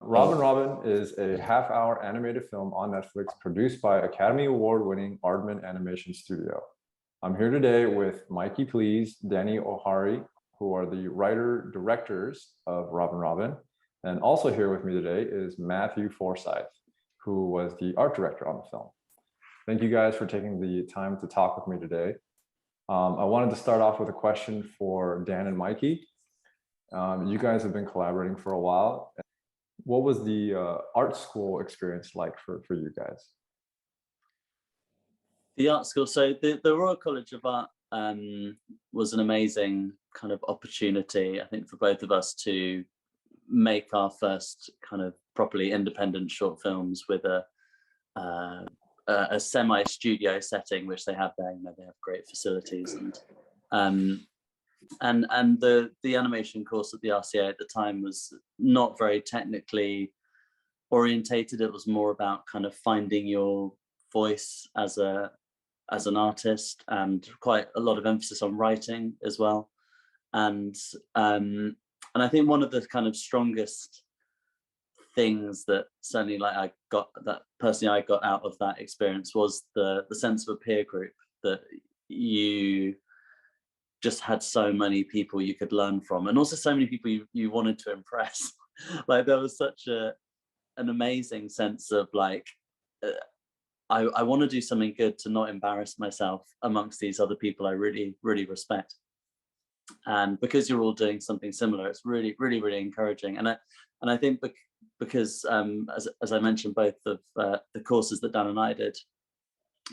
Robin Robin is a half-hour animated film on Netflix produced by Academy Award-winning Aardman Animation Studio. I'm here today with Mikey Please, Danny Ojari, who are the writer-directors of Robin Robin. And also here with me today is Matthew Forsythe, who was the art director on the film. Thank you guys for taking the time to talk with me today. I wanted to start off with a question for Dan and Mikey. You guys have been collaborating for a while. What was the art school experience like for you guys? The art school, so the Royal College of Art was an amazing kind of opportunity, I think, for both of us to make our first kind of properly independent short films with a semi-studio setting, which they have there. You know, they have great facilities, and the animation course at the RCA at the time was not very technically orientated. It was more about kind of finding your voice as an artist, and quite a lot of emphasis on writing as well. And I think one of the kind of strongest things that certainly I got out of that experience was the sense of a peer group, that you just had so many people you could learn from, and also so many people you wanted to impress. Like, there was such an amazing sense of like, I want to do something good to not embarrass myself amongst these other people I really, really respect. And because you're all doing something similar, it's really, really, really encouraging. And I think because as I mentioned, both of the courses that Dan and I did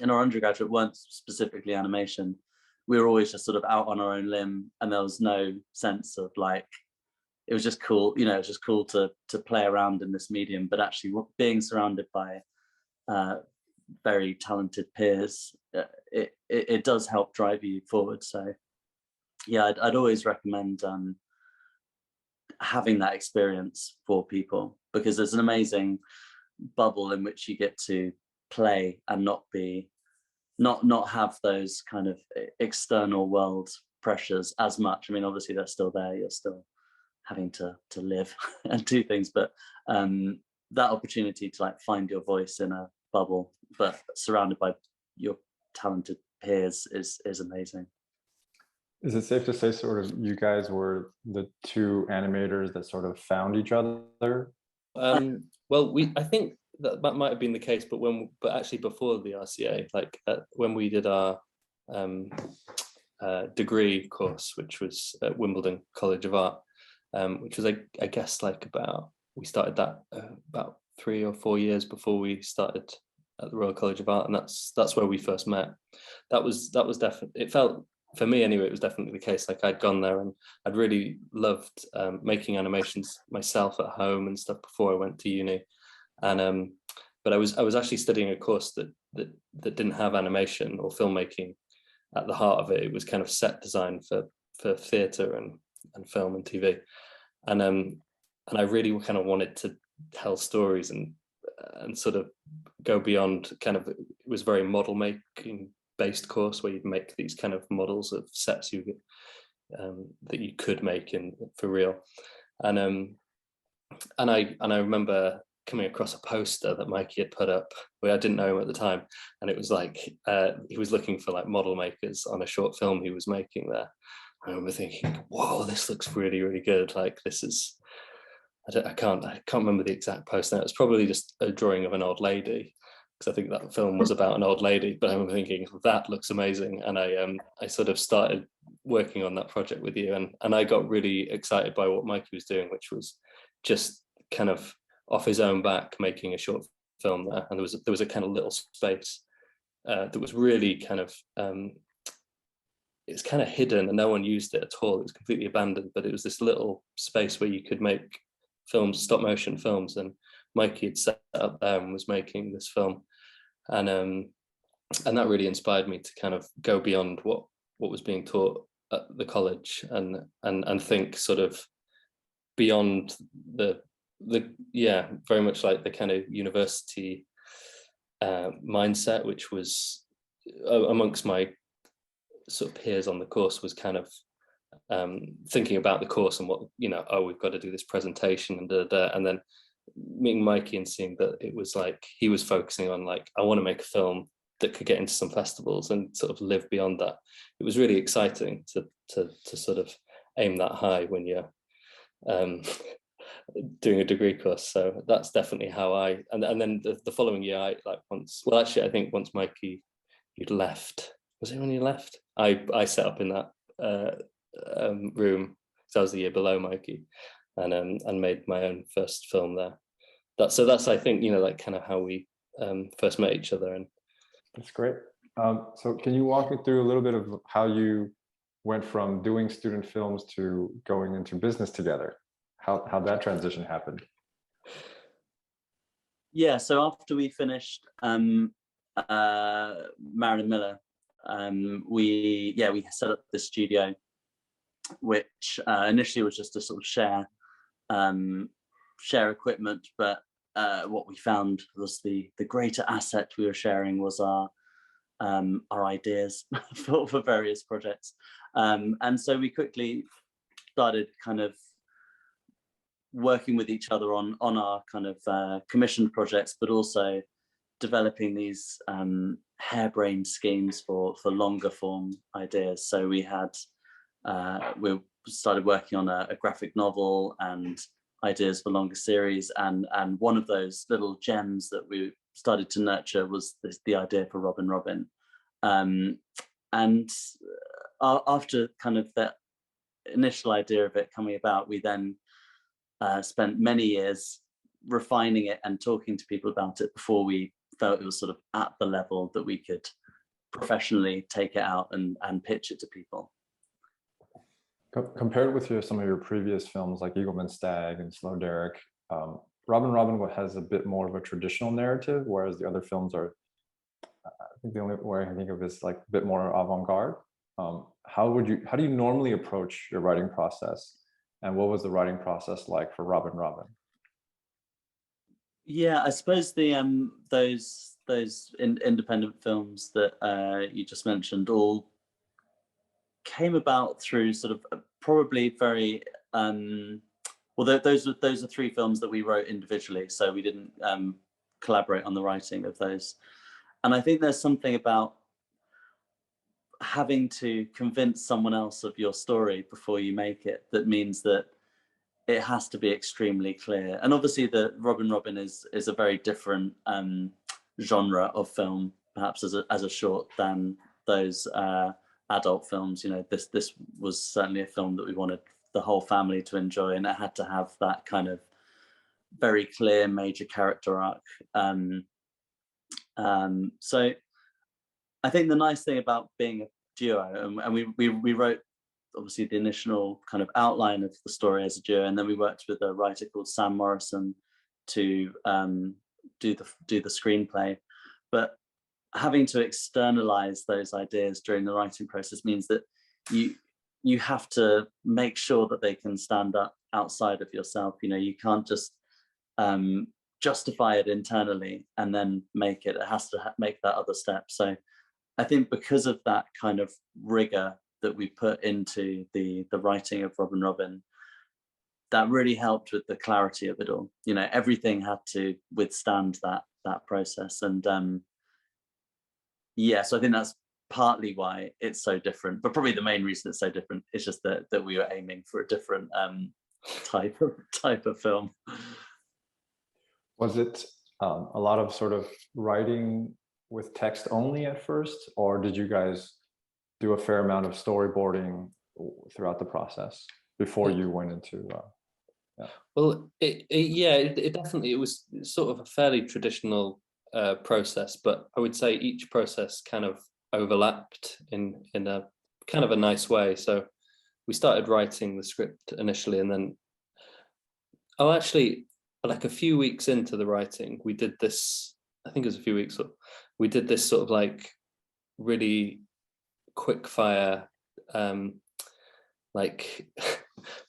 in our undergraduate weren't specifically animation. We were always just sort of out on our own limb, and there was no sense of like, it was just cool, you know, it was just cool to play around in this medium, but actually being surrounded by very talented peers, it does help drive you forward. So yeah, I'd always recommend having that experience for people, because there's an amazing bubble in which you get to play and not have those kind of external world pressures as much. I mean, obviously they're still there, you're still having to live and do things, but that opportunity to like find your voice in a bubble but surrounded by your talented peers is amazing. Is it safe to say sort of you guys were the two animators that sort of found each other? Well, I think that might have been the case, but actually before the RCA, like when we did our degree course, which was at Wimbledon College of Art, which was I guess like we started that about 3 or 4 years before we started at the Royal College of Art, and that's where we first met. That was definitely, it felt, for me anyway, it was definitely the case. Like, I'd gone there and I'd really loved making animations myself at home and stuff before I went to uni, and but I was actually studying a course that didn't have animation or filmmaking at the heart of it. It was kind of set design for theatre and film and TV, and I really kind of wanted to tell stories and sort of go beyond kind of, it was very model making based course where you'd make these kind of models of sets that you could make for real, and I remember coming across a poster that Mikey had put up, where I didn't know him at the time, and it was like he was looking for like model makers on a short film he was making there. I remember thinking, whoa, this looks really, really good. Like, this is, I can't remember the exact post now. It was probably just a drawing of an old lady, because I think that film was about an old lady, but I remember thinking, that looks amazing. And I sort of started working on that project with you, and I got really excited by what Mikey was doing, which was just kind of off his own back making a short film there. And there was a kind of little space that was really kind of, it's kind of hidden and no one used it at all. It was completely abandoned, but it was this little space where you could make films, stop motion films, and Mikey had set up there and was making this film, and that really inspired me to kind of go beyond what was being taught at the college, and think sort of beyond the very much like the kind of university mindset, which was amongst my sort of peers on the course, was kind of thinking about the course and what, you know, oh, we've got to do this presentation and then meeting Mikey and seeing that it was like he was focusing on like, I want to make a film that could get into some festivals and sort of live beyond that. It was really exciting to sort of aim that high when you're doing a degree course. So that's definitely how and then the following year, I think once Mikey, you'd left, was it when you left? I set up in that room, so I was the year below Mikey, and made my own first film there. That's I think, you know, like kind of how we first met each other. And that's great. So can you walk me through a little bit of how you went from doing student films to going into business together? How that transition happened? Yeah, so after we finished Marilyn Miller, we set up this studio, which initially was just to sort of share equipment, but what we found was the greater asset we were sharing was our ideas for various projects, and so we quickly started kind of working with each other on our kind of commissioned projects, but also developing these harebrained schemes for longer form ideas. So we started working on a graphic novel and ideas for longer series, and one of those little gems that we started to nurture was the idea for Robin. And after kind of that initial idea of it coming about, we then spent many years refining it and talking to people about it before we felt it was sort of at the level that we could professionally take it out and pitch it to people. Compared with some of your previous films like Eagleman Stag and Slow Derek, Robin has a bit more of a traditional narrative, whereas the other films are, I think the only way I can think of is like a bit more avant-garde. How do you normally approach your writing process? And what was the writing process like for Robin? Yeah, I suppose the those independent films that you just mentioned all came about through sort of probably very those are three films that we wrote individually, so we didn't collaborate on the writing of those. And I think there's something about having to convince someone else of your story before you make it that means that it has to be extremely clear. And obviously the Robin is a very different genre of film, perhaps as a short, than those adult films. You know, this was certainly a film that we wanted the whole family to enjoy, and it had to have that kind of very clear major character arc. So I think the nice thing about being a duo, and we wrote obviously the initial kind of outline of the story as a duo, and then we worked with a writer called Sam Morrison to do the screenplay. But having to externalize those ideas during the writing process means that you have to make sure that they can stand up outside of yourself. You know, you can't just justify it internally and then make it. It has to make that other step. So I think because of that kind of rigor that we put into the writing of Robin, that really helped with the clarity of it all. You know, everything had to withstand that process. And so I think that's partly why it's so different, but probably the main reason it's so different is just that we were aiming for a different type of film. Was it a lot of sort of writing with text only at first, or did you guys do a fair amount of storyboarding throughout the process before you went into Well, it definitely, it was sort of a fairly traditional process, but I would say each process kind of overlapped in a kind of a nice way. So we started writing the script initially, and then actually like a few weeks into the writing, we did this, I think it was a few weeks, we did this sort of like really quick fire like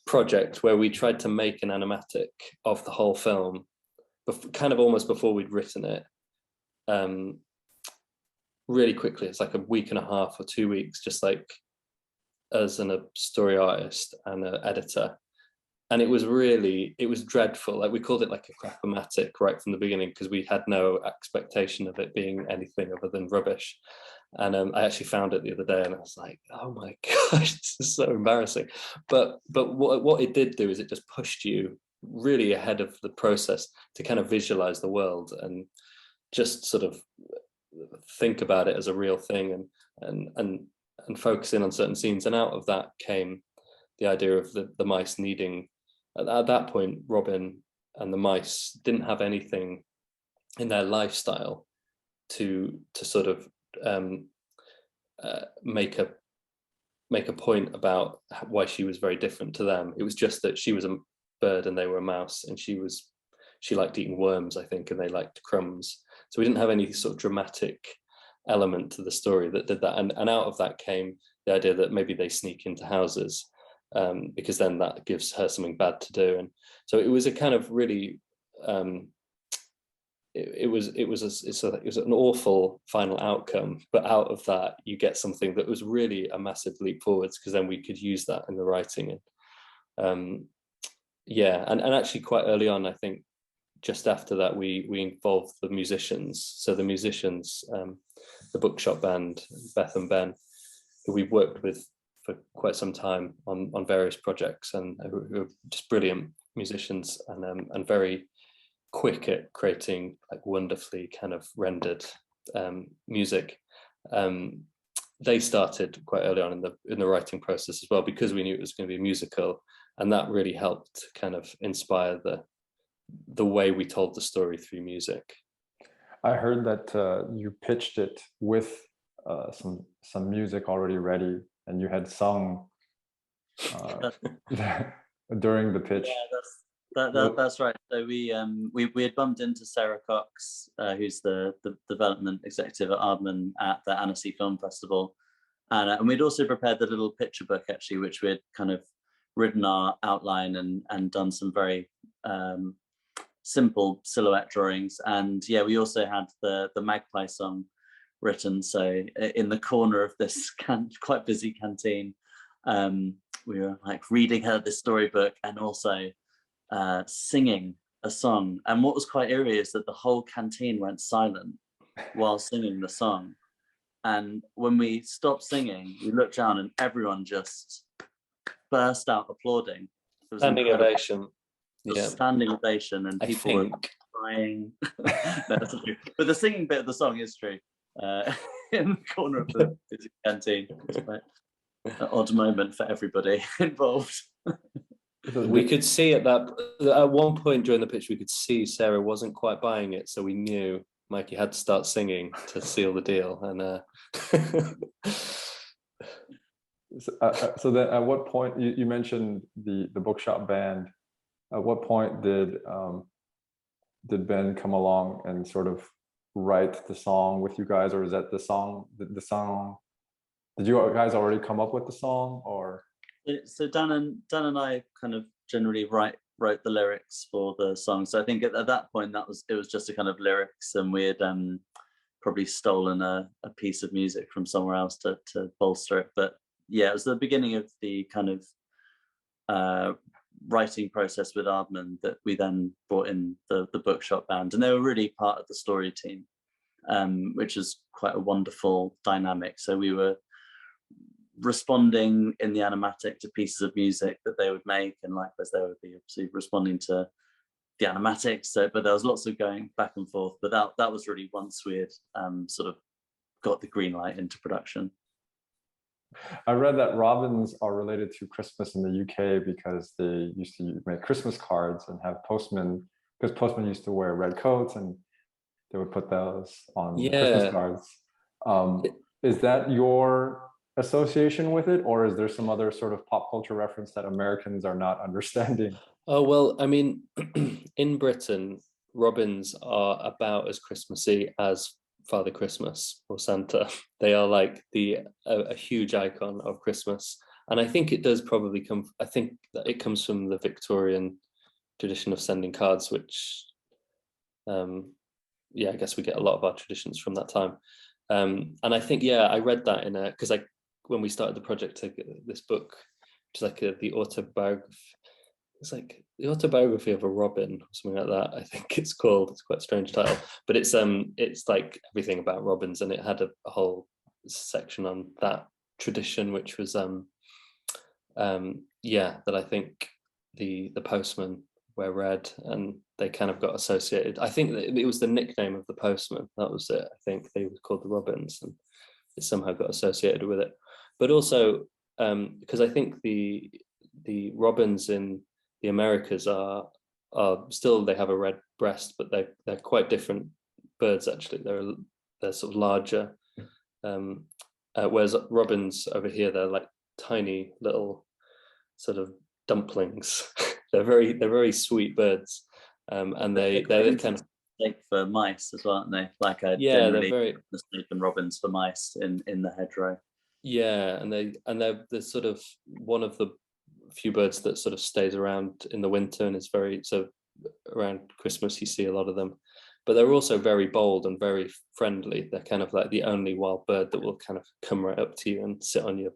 project where we tried to make an animatic of the whole film, kind of almost before we'd written it, really quickly. It's like a week and a half or 2 weeks, just like as a story artist and an editor, and it was dreadful. Like, we called it like a crapomatic right from the beginning, because we had no expectation of it being anything other than rubbish. And I actually found it the other day, and I was like, oh my gosh, this is so embarrassing. But what it did do is it just pushed you really ahead of the process to kind of visualize the world and just sort of think about it as a real thing, and focus in on certain scenes. And out of that came the idea of the mice needing, at that point, Robin and the mice didn't have anything in their lifestyle to sort of make a point about why she was very different to them. It was just that she was a bird and they were a mouse, and she liked eating worms, I think, and they liked crumbs. So we didn't have any sort of dramatic element to the story that did that. And out of that came the idea that maybe they sneak into houses, because then that gives her something bad to do. And so it was a kind of really, it was an awful final outcome, but out of that you get something that was really a massive leap forwards, because then we could use that in the writing. And and actually quite early on, I think just after that, we involved the musicians. So the musicians, the Bookshop Band, Beth and Ben, who we've worked with for quite some time on various projects, and who are just brilliant musicians, and very quick at creating like wonderfully kind of rendered music. They started quite early on in the writing process as well, because we knew it was going to be a musical, and that really helped kind of inspire the way we told the story through music. I heard that you pitched it with some music already ready, and you had sung during the pitch. Yeah, that's right. So we had bumped into Sarah Cox, who's the development executive at Aardman at the Annecy Film Festival, and we'd also prepared the little picture book, actually, which we'd kind of written our outline and done some very simple silhouette drawings. And yeah, we also had the Magpie song written. So in the corner of this quite busy canteen, we were like reading her this storybook and also singing a song. And what was quite eerie is that the whole canteen went silent while singing the song. And when we stopped singing, we looked down and everyone just burst out applauding. It was standing ovation. Yeah. Standing ovation, and people were crying. No, that's not true. But the singing bit of the song is true. In the corner of the canteen. It's quite an odd moment for everybody involved. We could see at one point during the pitch, we could see Sarah wasn't quite buying it, so we knew Mikey had to start singing to seal the deal. And so then, at what point you mentioned the Bookshop Band? At what point did Ben come along and sort of write the song with you guys, or is that the song? Did you guys already come up with the song, or? So Dan and I kind of generally wrote the lyrics for the song. So I think at that point it was just a kind of lyrics, and we had probably stolen a piece of music from somewhere else to bolster it. But yeah, it was the beginning of the kind of writing process with Aardman that we then brought in the Bookshop Band, and they were really part of the story team, which is quite a wonderful dynamic. So we were responding in the animatic to pieces of music that they would make, and likewise they would be obviously responding to the animatics. So, but there was lots of going back and forth. But that was really once we had sort of got the green light into production. I read that robins are related to Christmas in the UK because they used to make Christmas cards and have postmen, because postmen used to wear red coats and they would put those on Christmas cards. Is that your association with it, or is there some other sort of pop culture reference that Americans are not understanding? Oh, well, I mean, in Britain, robins are about as Christmassy as Father Christmas or Santa. They are like a huge icon of Christmas, and I think it does probably come. I think that it comes from the Victorian tradition of sending cards, which, I guess we get a lot of our traditions from that time. And I think, I read that because when we started the project, this book, which is like the autobiography. it's like the autobiography of a robin or something like that. I think it's called. It's quite a strange title, but it's like everything about robins, and it had a whole section on that tradition, which was that I think the postmen wear red, and they kind of got associated. I think that it was the nickname of the postman. That was it. I think they were called the robins, and it somehow got associated with it. But also because I think the robins in the Americas are still, they have a red breast, but they're quite different birds actually. They're sort of larger, whereas robins over here, they're like tiny little sort of dumplings. they're very sweet birds, and they're kind of mistake for mice as well, aren't they? Like they're very mistaken robins for mice in the hedgerow. Yeah, and they're sort of one of the few birds that sort of stays around in the winter, and is very, so around Christmas you see a lot of them. But they're also very bold and very friendly. They're kind of like the only wild bird that will kind of come right up to you and sit on your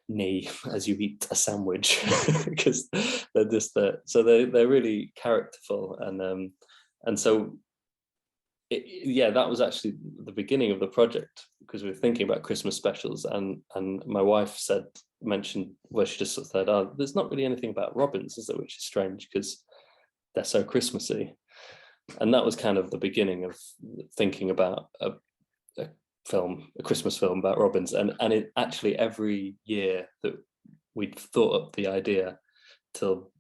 knee as you eat a sandwich, because they're just there. So they're really characterful, and so that was actually the beginning of the project, because we were thinking about Christmas specials, and my wife mentioned, well, she just sort of said, oh, there's not really anything about robins, is there, which is strange because they're so Christmassy. And that was kind of the beginning of thinking about a Christmas film about robins, and it actually, every year that we'd thought up the idea till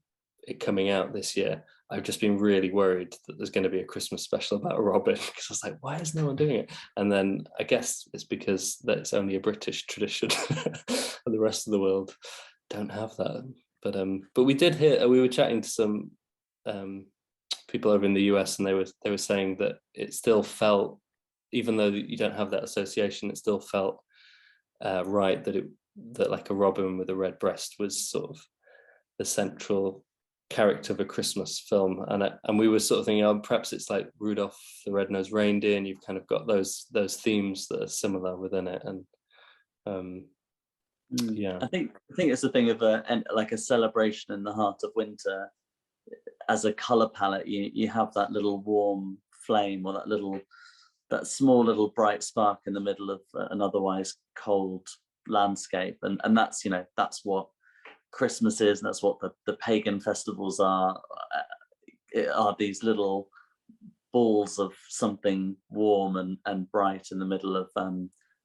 it coming out this year, I've just been really worried that there's going to be a Christmas special about a robin, because I was like, why is no one doing it? And then I guess it's because that's only a British tradition and the rest of the world don't have that. But we did hear, we were chatting to some people over in the US, and they were saying that it still felt, even though you don't have that association, it still felt right that like a robin with a red breast was sort of the central character of a Christmas film, and we were sort of thinking, oh, perhaps it's like Rudolph the Red-Nosed Reindeer, and you've kind of got those themes that are similar within it, and I think it's a thing of like a celebration in the heart of winter. As a color palette, you have that little warm flame, or that small little bright spark in the middle of an otherwise cold landscape, and that's what Christmas is, and that's what the pagan festivals are these little balls of something warm and bright in the middle of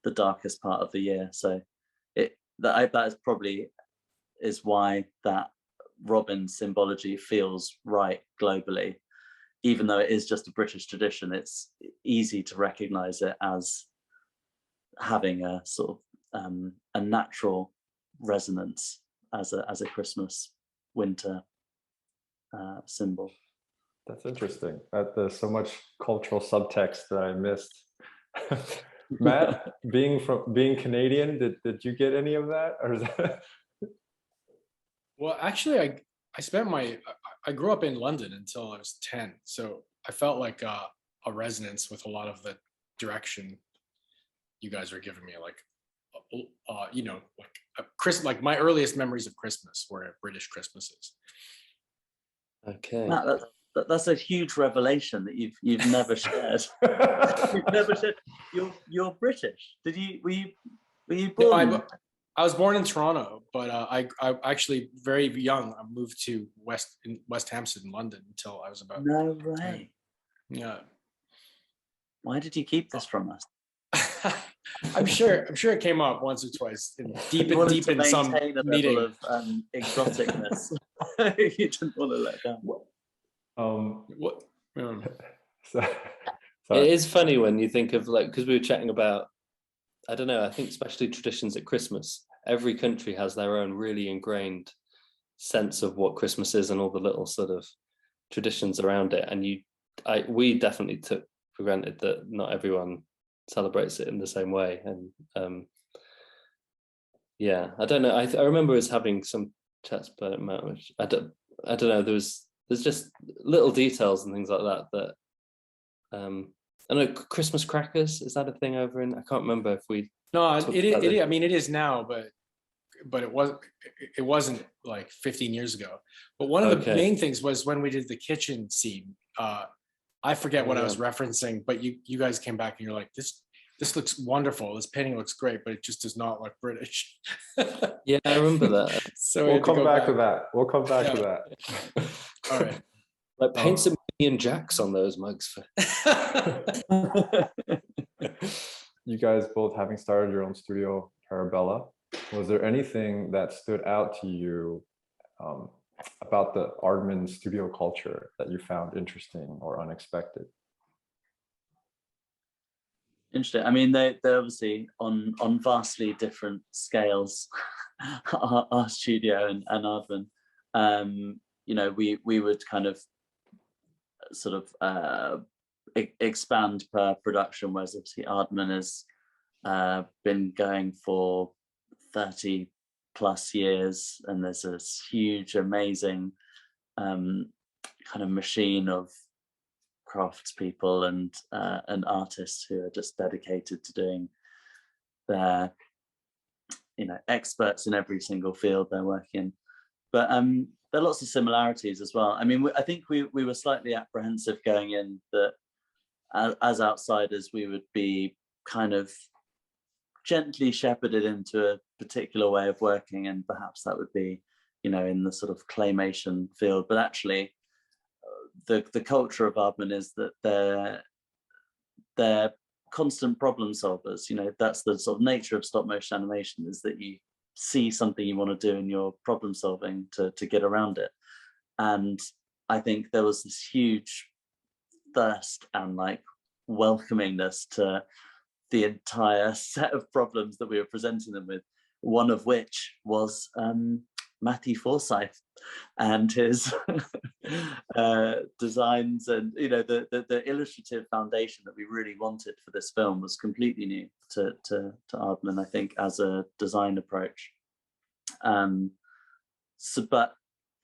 the darkest part of the year. So that is probably why that robin symbology feels right globally, even though it is just a British tradition. It's easy to recognize it as having a sort of a natural resonance as a Christmas winter symbol. That's interesting. There's so much cultural subtext that I missed. Matt, being Canadian, did you get any of that, or is that? Well, actually, I grew up in London until I was 10, so I felt like a resonance with a lot of the direction you guys were giving me, like like my earliest memories of Christmas were British Christmases. Okay. Matt, that's a huge revelation that you've never shared. You've never shared. You're British. Were you born? No, I was born in Toronto, but I actually very young I moved to West Hampstead in London until I was about. No way. 10. Yeah. Why did you keep this from us? I'm sure it came up once or twice, deep in some meeting of exoticness. You didn't want to let down. What? It is funny when you think of, like, because we were chatting about, I don't know, I think especially traditions at Christmas, every country has their own really ingrained sense of what Christmas is and all the little sort of traditions around it. And we definitely took for granted that not everyone celebrates it in the same way. And I don't know. I remember us having some chats about it, which I don't know. There's just little details and things like that I know Christmas crackers, is that a thing over in? I can't remember if we. No, it is. I mean, it is now, but but it wasn't like 15 years ago. But one of the main things was when we did the kitchen scene. I forget what I was referencing, but you guys came back and you're like, this looks wonderful. This painting looks great, but it just does not look British. Yeah, I remember that. So we'll come back to that. We'll come back to that. All right. Like paint some Union Jacks on those mugs. You guys both having started your own studio, Parabella, was there anything that stood out to you about the Aardman studio culture that you found interesting or unexpected? Interesting. I mean, they're obviously on vastly different scales, our studio and Aardman. You know, we would kind of sort of expand per production, whereas obviously Aardman has been going for 30 plus years, and there's this huge, amazing kind of machine of craftspeople and artists who are just dedicated to doing their, you know, experts in every single field they're working in. But there are lots of similarities as well. I mean, I think we were slightly apprehensive going in that as outsiders we would be kind of gently shepherded into a particular way of working, and perhaps that would be, you know, in the sort of claymation field. But actually, the culture of Aardman is that they're constant problem solvers. You know, that's the sort of nature of stop motion animation, is that you see something you want to do and you're problem solving to get around it. And I think there was this huge thirst and like welcomingness to the entire set of problems that we were presenting them with, one of which was Matthew Forsythe and his designs, and you know, the illustrative foundation that we really wanted for this film was completely new to Aardman, I think, as a design approach. But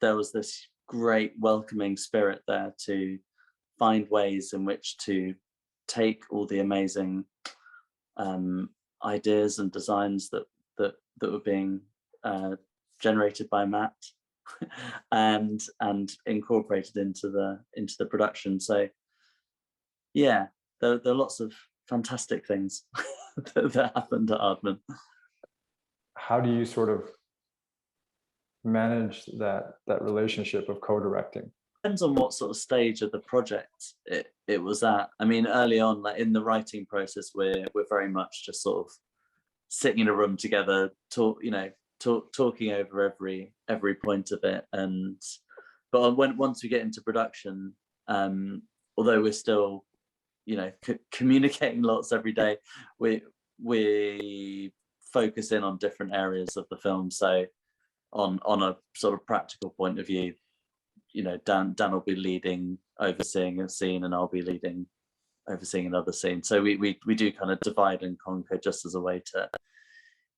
there was this great welcoming spirit there to find ways in which to take all the amazing ideas and designs that were being generated by Matt and incorporated into the production. So yeah, there are lots of fantastic things that happened at Aardman. How do you sort of manage that relationship of co-directing? Depends on what sort of stage of the project it was at. I mean, early on, like in the writing process, we're very much just sort of sitting in a room together, talking over every point of it. But once we get into production, although we're still, you know, communicating lots every day, we focus in on different areas of the film. So on a sort of practical point of view, you know, Dan will be leading, overseeing a scene, and I'll be leading, overseeing another scene. So we do kind of divide and conquer, just as a way to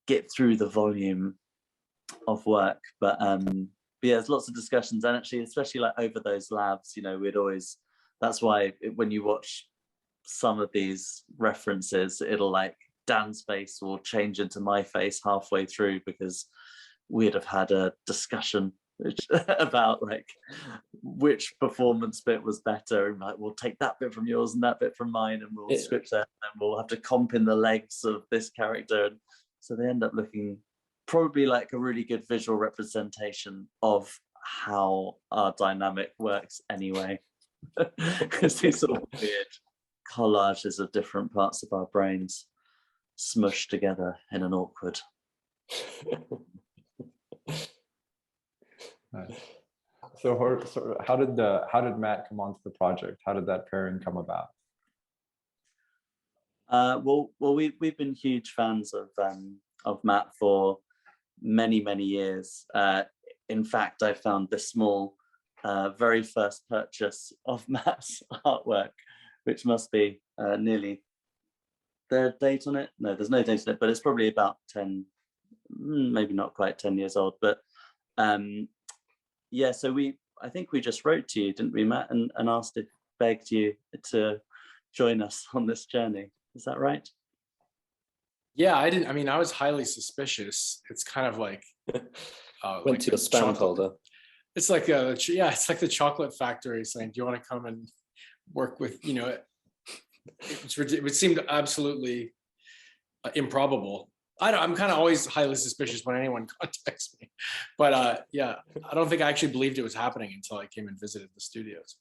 get through the volume of work. But yeah, there's lots of discussions, and actually, especially like over those labs, you know, we'd always, that's why when you watch some of these references, it'll like Dan's face will change into my face halfway through, because we'd have had a discussion about like which performance bit was better, and like we'll take that bit from yours and that bit from mine, and we'll script that, and we'll have to comp in the legs of this character, and so they end up looking probably like a really good visual representation of how our dynamic works anyway. Because these sort of weird collages of different parts of our brains smushed together in an awkward. Nice. So how did Matt come onto the project? How did that pairing come about? Well, we've been huge fans of Matt for many years. In fact, I found the small very first purchase of Matt's artwork, which must be nearly, there's a date on it? No, there's no date on it, but it's probably about 10, maybe not quite 10 years old. But yeah, so I think we just wrote to you, didn't we, Matt, and begged you to join us on this journey. Is that right? Yeah, I didn't. I mean, I was highly suspicious. It's kind of like Went like to your the spam chocolate. folder. It's like yeah, it's like the chocolate factory saying, "Do you want to come and work with?" You know, it seemed absolutely improbable. I'm kind of always highly suspicious when anyone contacts me, but yeah, I don't think I actually believed it was happening until I came and visited the studios.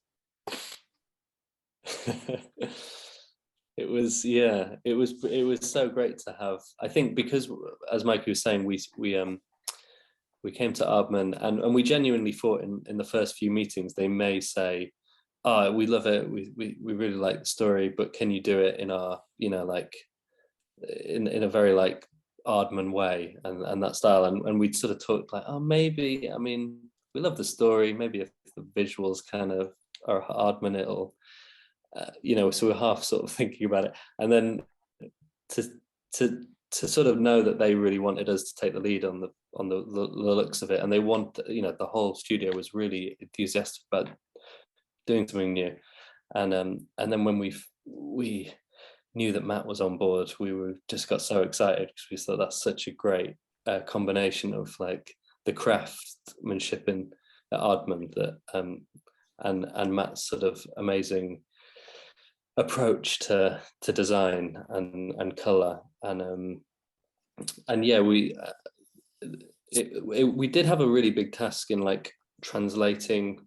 It was, yeah, it was so great to have. I think because, as Mikey was saying, we came to Aardman, and we genuinely thought in the first few meetings they may say, "Oh, we love it, we really like the story, but can you do it in our, you know, like in a very like Aardman way and that style?" And we'd sort of talked like, "Oh, maybe. I mean, we love the story. Maybe if the visuals kind of are Aardman, it'll." You know, so we're half sort of thinking about it, and then to sort of know that they really wanted us to take the lead on the looks of it, and they want, you know, the whole studio was really enthusiastic about doing something new, and then when we knew that Matt was on board, we were just got so excited because we thought that's such a great combination of like the craftsmanship in at Aardman that and Matt's sort of amazing approach to design and color, and yeah, we did have a really big task in like translating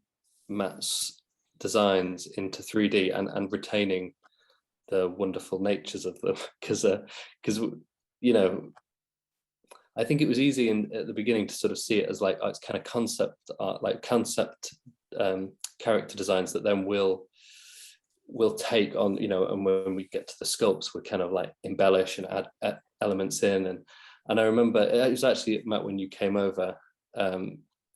Matt's designs into 3D and retaining the wonderful natures of them, because you know, I think it was easy at the beginning to sort of see it as like, oh, it's kind of concept art, like concept character designs that then we'll take on, you know, and when we get to the sculpts, we kind of like embellish and add elements in. And I remember it was actually, Matt, when you came over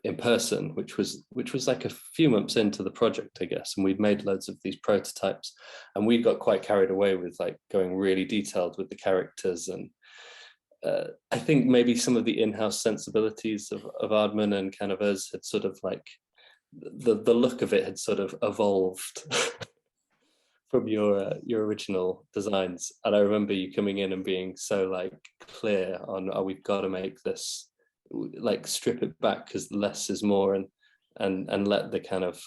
in person, which was like a few months into the project, I guess, and we'd made loads of these prototypes, and we got quite carried away with like going really detailed with the characters. And I think maybe some of the in-house sensibilities of Aardman and kind of us had sort of like the look of it had sort of evolved from your original designs. And I remember you coming in and being so like clear on, oh, we've got to make this, like strip it back because less is more, and let the kind of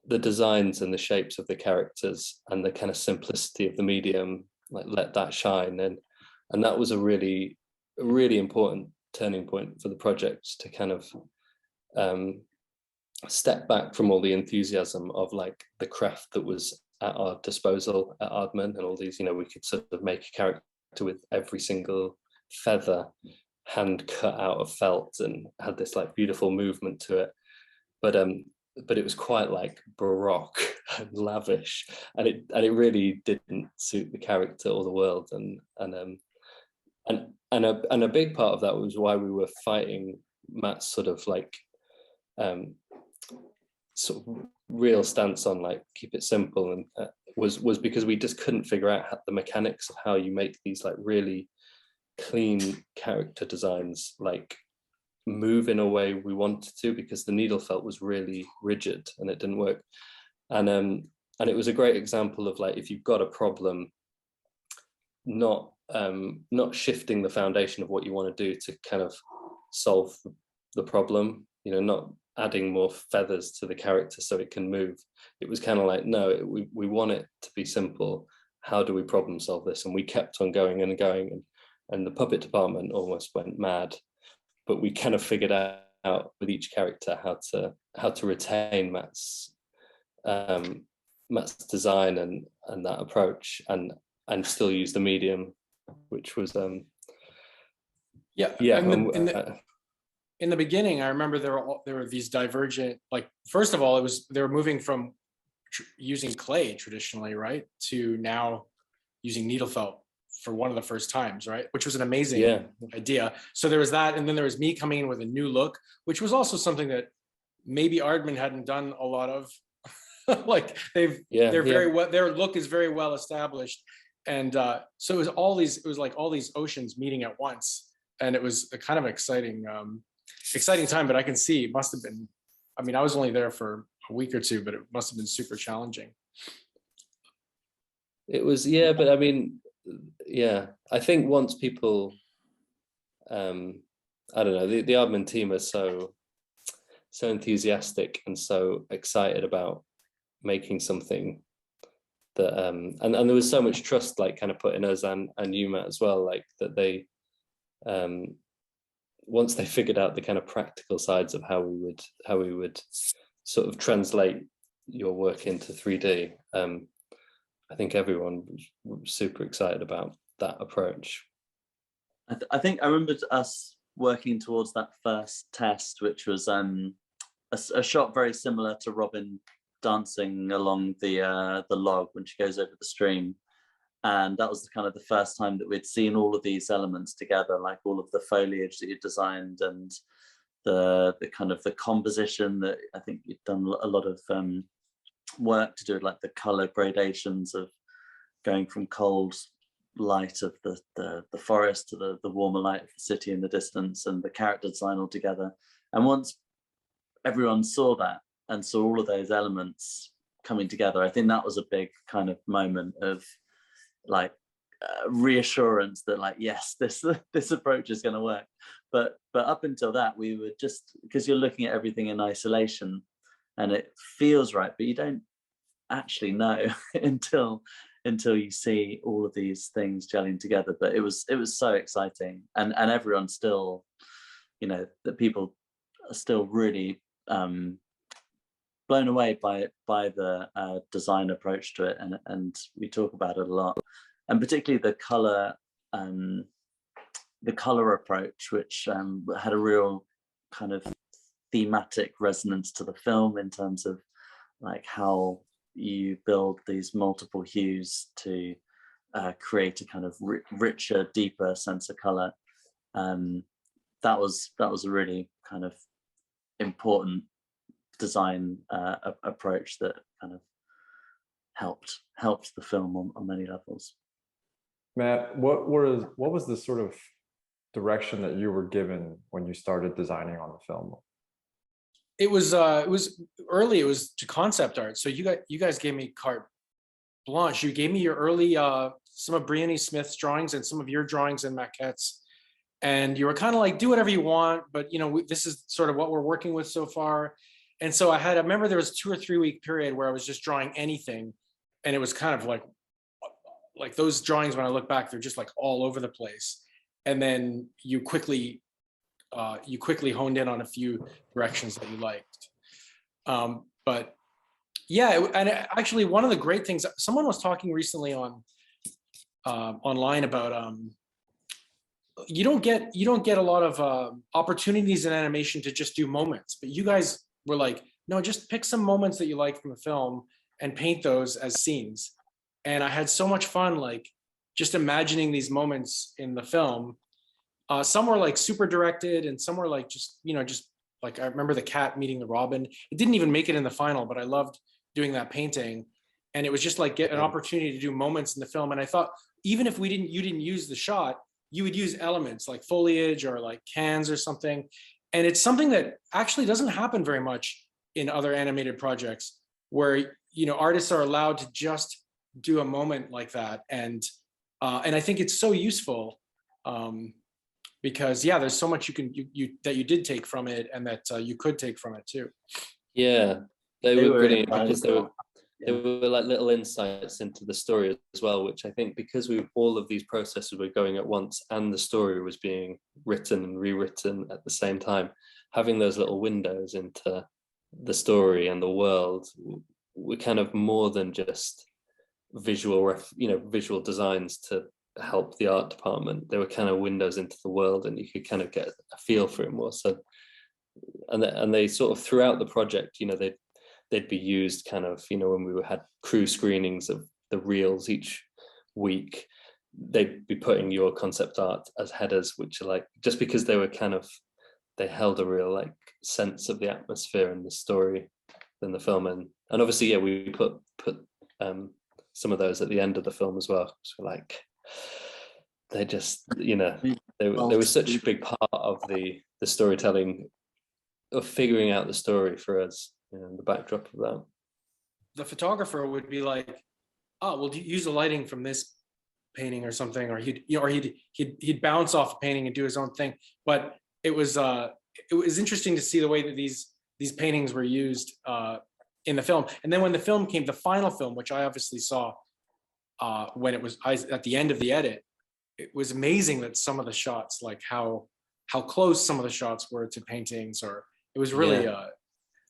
the designs and the shapes of the characters and the kind of simplicity of the medium, like let that shine. And that was a really important turning point for the project, to kind of step back from all the enthusiasm of like the craft that was at our disposal at Aardman and all these, you know, we could sort of make a character with every single feather hand cut out of felt and had this like beautiful movement to it, but it was quite like baroque and lavish, and it really didn't suit the character or the world. And a big part of that was why we were fighting Matt's sort of like sort of real stance on like keep it simple, and was because we just couldn't figure out the mechanics of how you make these like really clean character designs like move in a way we wanted to, because the needle felt was really rigid and it didn't work. And it was a great example of like, if you've got a problem, not shifting the foundation of what you want to do to kind of solve the problem, you know, not adding more feathers to the character so it can move. It was kind of like, no, we want it to be simple. How do we problem solve this? And we kept on going and going, and the puppet department almost went mad, but we kind of figured out with each character how to retain Matt's design and that approach, and still use the medium, which was in the beginning, I remember there were these divergent, like, first of all, they were moving from using clay traditionally, right, to now using needle felt for one of the first times, right, which was an amazing idea. So there was that, and then there was me coming in with a new look, which was also something that maybe Aardman hadn't done a lot of. Like very well, their look is very well established, and so it was like all these oceans meeting at once, and it was a kind of exciting time. But I can see it must have been, I mean, I was only there for a week or two, but it must have been super challenging. It was, but I mean, yeah, I think once people, I don't know, the Aardman team are so enthusiastic and so excited about making something that and there was so much trust like kind of put in us and you, Matt, as well, like that they once they figured out the kind of practical sides of how we would sort of translate your work into 3D, I think everyone was super excited about that approach. I think I remembered us working towards that first test, which was a shot very similar to Robin dancing along the log when she goes over the stream, and that was kind of the first time that we'd seen all of these elements together, like all of the foliage that you designed and the kind of the composition that I think you'd done a lot of work to do, like the color gradations of going from cold light of the forest to the warmer light of the city in the distance, and the character design all together. And once everyone saw that and saw all of those elements coming together, I think that was a big kind of moment of like reassurance that like, yes, this approach is going to work. But up until that, we were just, because you're looking at everything in isolation and it feels right, but you don't actually know until you see all of these things gelling together. But it was so exciting, and everyone still, you know, that people are still really blown away by the design approach to it, and we talk about it a lot, and particularly the color approach, which had a real kind of thematic resonance to the film in terms of like how you build these multiple hues to create a kind of richer, deeper sense of color. That was a really kind of important design approach that kind of helped the film on many levels. Matt, what was the sort of direction that you were given when you started designing on the film? It was early. It was to concept art. So you guys gave me carte blanche. You gave me your early some of Briony Smith's drawings and some of your drawings and maquettes, and you were kind of like, do whatever you want, but you know, this is sort of what we're working with so far. And so I remember there was a 2 or 3 week period where I was just drawing anything, and it was kind of like those drawings, when I look back, they're just like all over the place. And then you quickly honed in on a few directions that you liked. But yeah, and actually one of the great things, someone was talking recently on online about you don't get a lot of opportunities in animation to just do moments, but you guys were like, no, just pick some moments that you like from the film and paint those as scenes. And I had so much fun, like just imagining these moments in the film. Some were like super directed, and some were like just like, I remember the cat meeting the robin. It didn't even make it in the final, but I loved doing that painting. And it was just like get an opportunity to do moments in the film. And I thought, even if you didn't use the shot, you would use elements like foliage or like cans or something. And it's something that actually doesn't happen very much in other animated projects, where, you know, artists are allowed to just do a moment like that. And I think it's so useful. Because yeah, there's so much that you did take from it, and that you could take from it too. Yeah, they were brilliant because they were like little insights into the story as well, which I think, because all of these processes were going at once and the story was being written and rewritten at the same time, having those little windows into the story and the world were kind of more than just visual designs to help the art department. They were kind of windows into the world, and you could kind of get a feel for it more. So, and they sort of throughout the project, you know, they'd be used kind of, you know, when we had crew screenings of the reels each week, they'd be putting your concept art as headers, which are like, just because they were kind of, they held a real like sense of the atmosphere and the story in the film. And obviously, yeah, we put some of those at the end of the film as well. So like, they just, you know, they were such a big part of the storytelling, of figuring out the story for us, you know, the backdrop of that. The photographer would be like, oh, we'll use the lighting from this painting or something, or he'd bounce off a painting and do his own thing. But it was interesting to see the way that these paintings were used in the film. And then when the film came, the final film, which I obviously saw when it was at the end of the edit, it was amazing that some of the shots, like how close some of the shots were to paintings, or it was really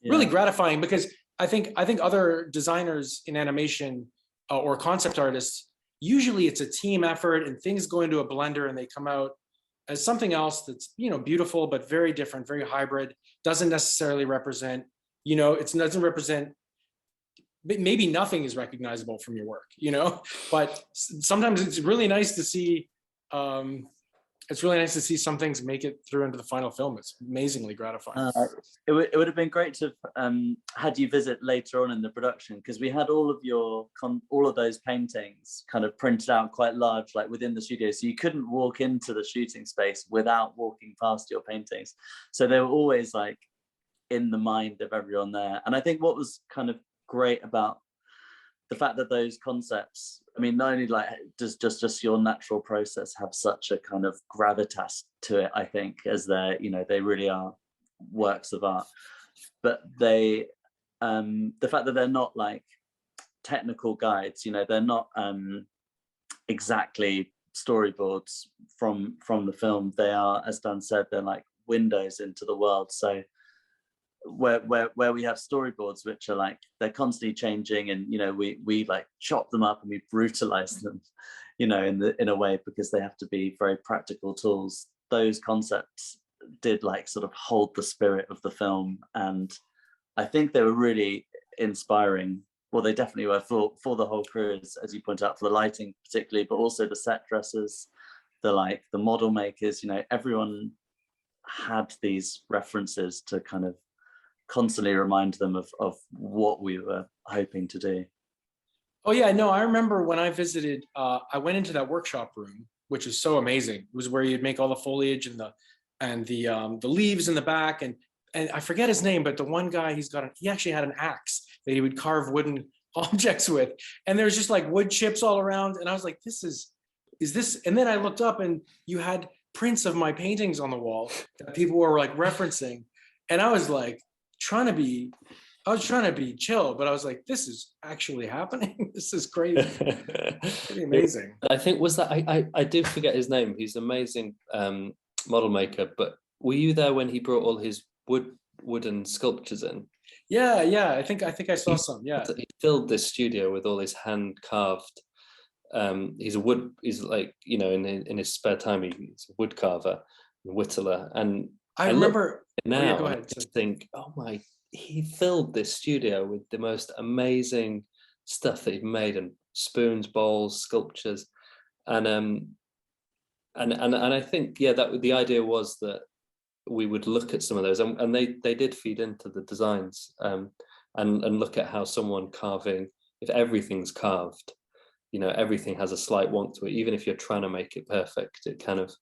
really gratifying, because I think other designers in animation or concept artists, usually it's a team effort and things go into a blender and they come out as something else that's, you know, beautiful but very different, very hybrid, doesn't necessarily represent, you know, it doesn't represent, maybe nothing is recognizable from your work, you know, but sometimes it's really nice to see some things make it through into the final film. It's amazingly gratifying. It would have been great to have had you visit later on in the production, because we had all of those paintings kind of printed out quite large, like within the studio, so you couldn't walk into the shooting space without walking past your paintings. So they were always like in the mind of everyone there. And I think what was kind of great about the fact that those concepts, I mean, not only like does just your natural process have such a kind of gravitas to it, I think, as they're, you know, they really are works of art, but they the fact that they're not like technical guides, you know, they're not exactly storyboards from the film. They are, as Dan said, they're like windows into the world. So where we have storyboards which are like, they're constantly changing, and you know, we like chop them up and we brutalize them, you know, in a way, because they have to be very practical tools. Those concepts did like sort of hold the spirit of the film, and I think they were really inspiring. Well, they definitely were for the whole crew, as you point out, for the lighting particularly, but also the set dressers, the model makers, you know, everyone had these references to kind of constantly remind them of what we were hoping to do. Oh yeah, no, I remember when I visited, I went into that workshop room, which is so amazing. It was where you'd make all the foliage and the leaves in the back, and I forget his name, but the one guy, he actually had an axe that he would carve wooden objects with, and there's just like wood chips all around, and I was like, is this? And then I looked up, and you had prints of my paintings on the wall that people were like referencing, and I was like trying to be chill, but I was like, this is actually happening. This is crazy. Pretty amazing. I think was that I do forget his name. He's an amazing model maker, but were you there when he brought all his wooden sculptures in? Yeah, I think I saw some. Yeah, he filled this studio with all his hand carved. He's like, you know, in his spare time he's a wood carver, whittler, and I remember now. Go ahead. I just think, oh my, he filled this studio with the most amazing stuff that he made, and spoons, bowls, sculptures, and I think, yeah, that the idea was that we would look at some of those, and they did feed into the designs, and look at how someone carving, if everything's carved, you know, everything has a slight wonk to it, even if you're trying to make it perfect, it kind of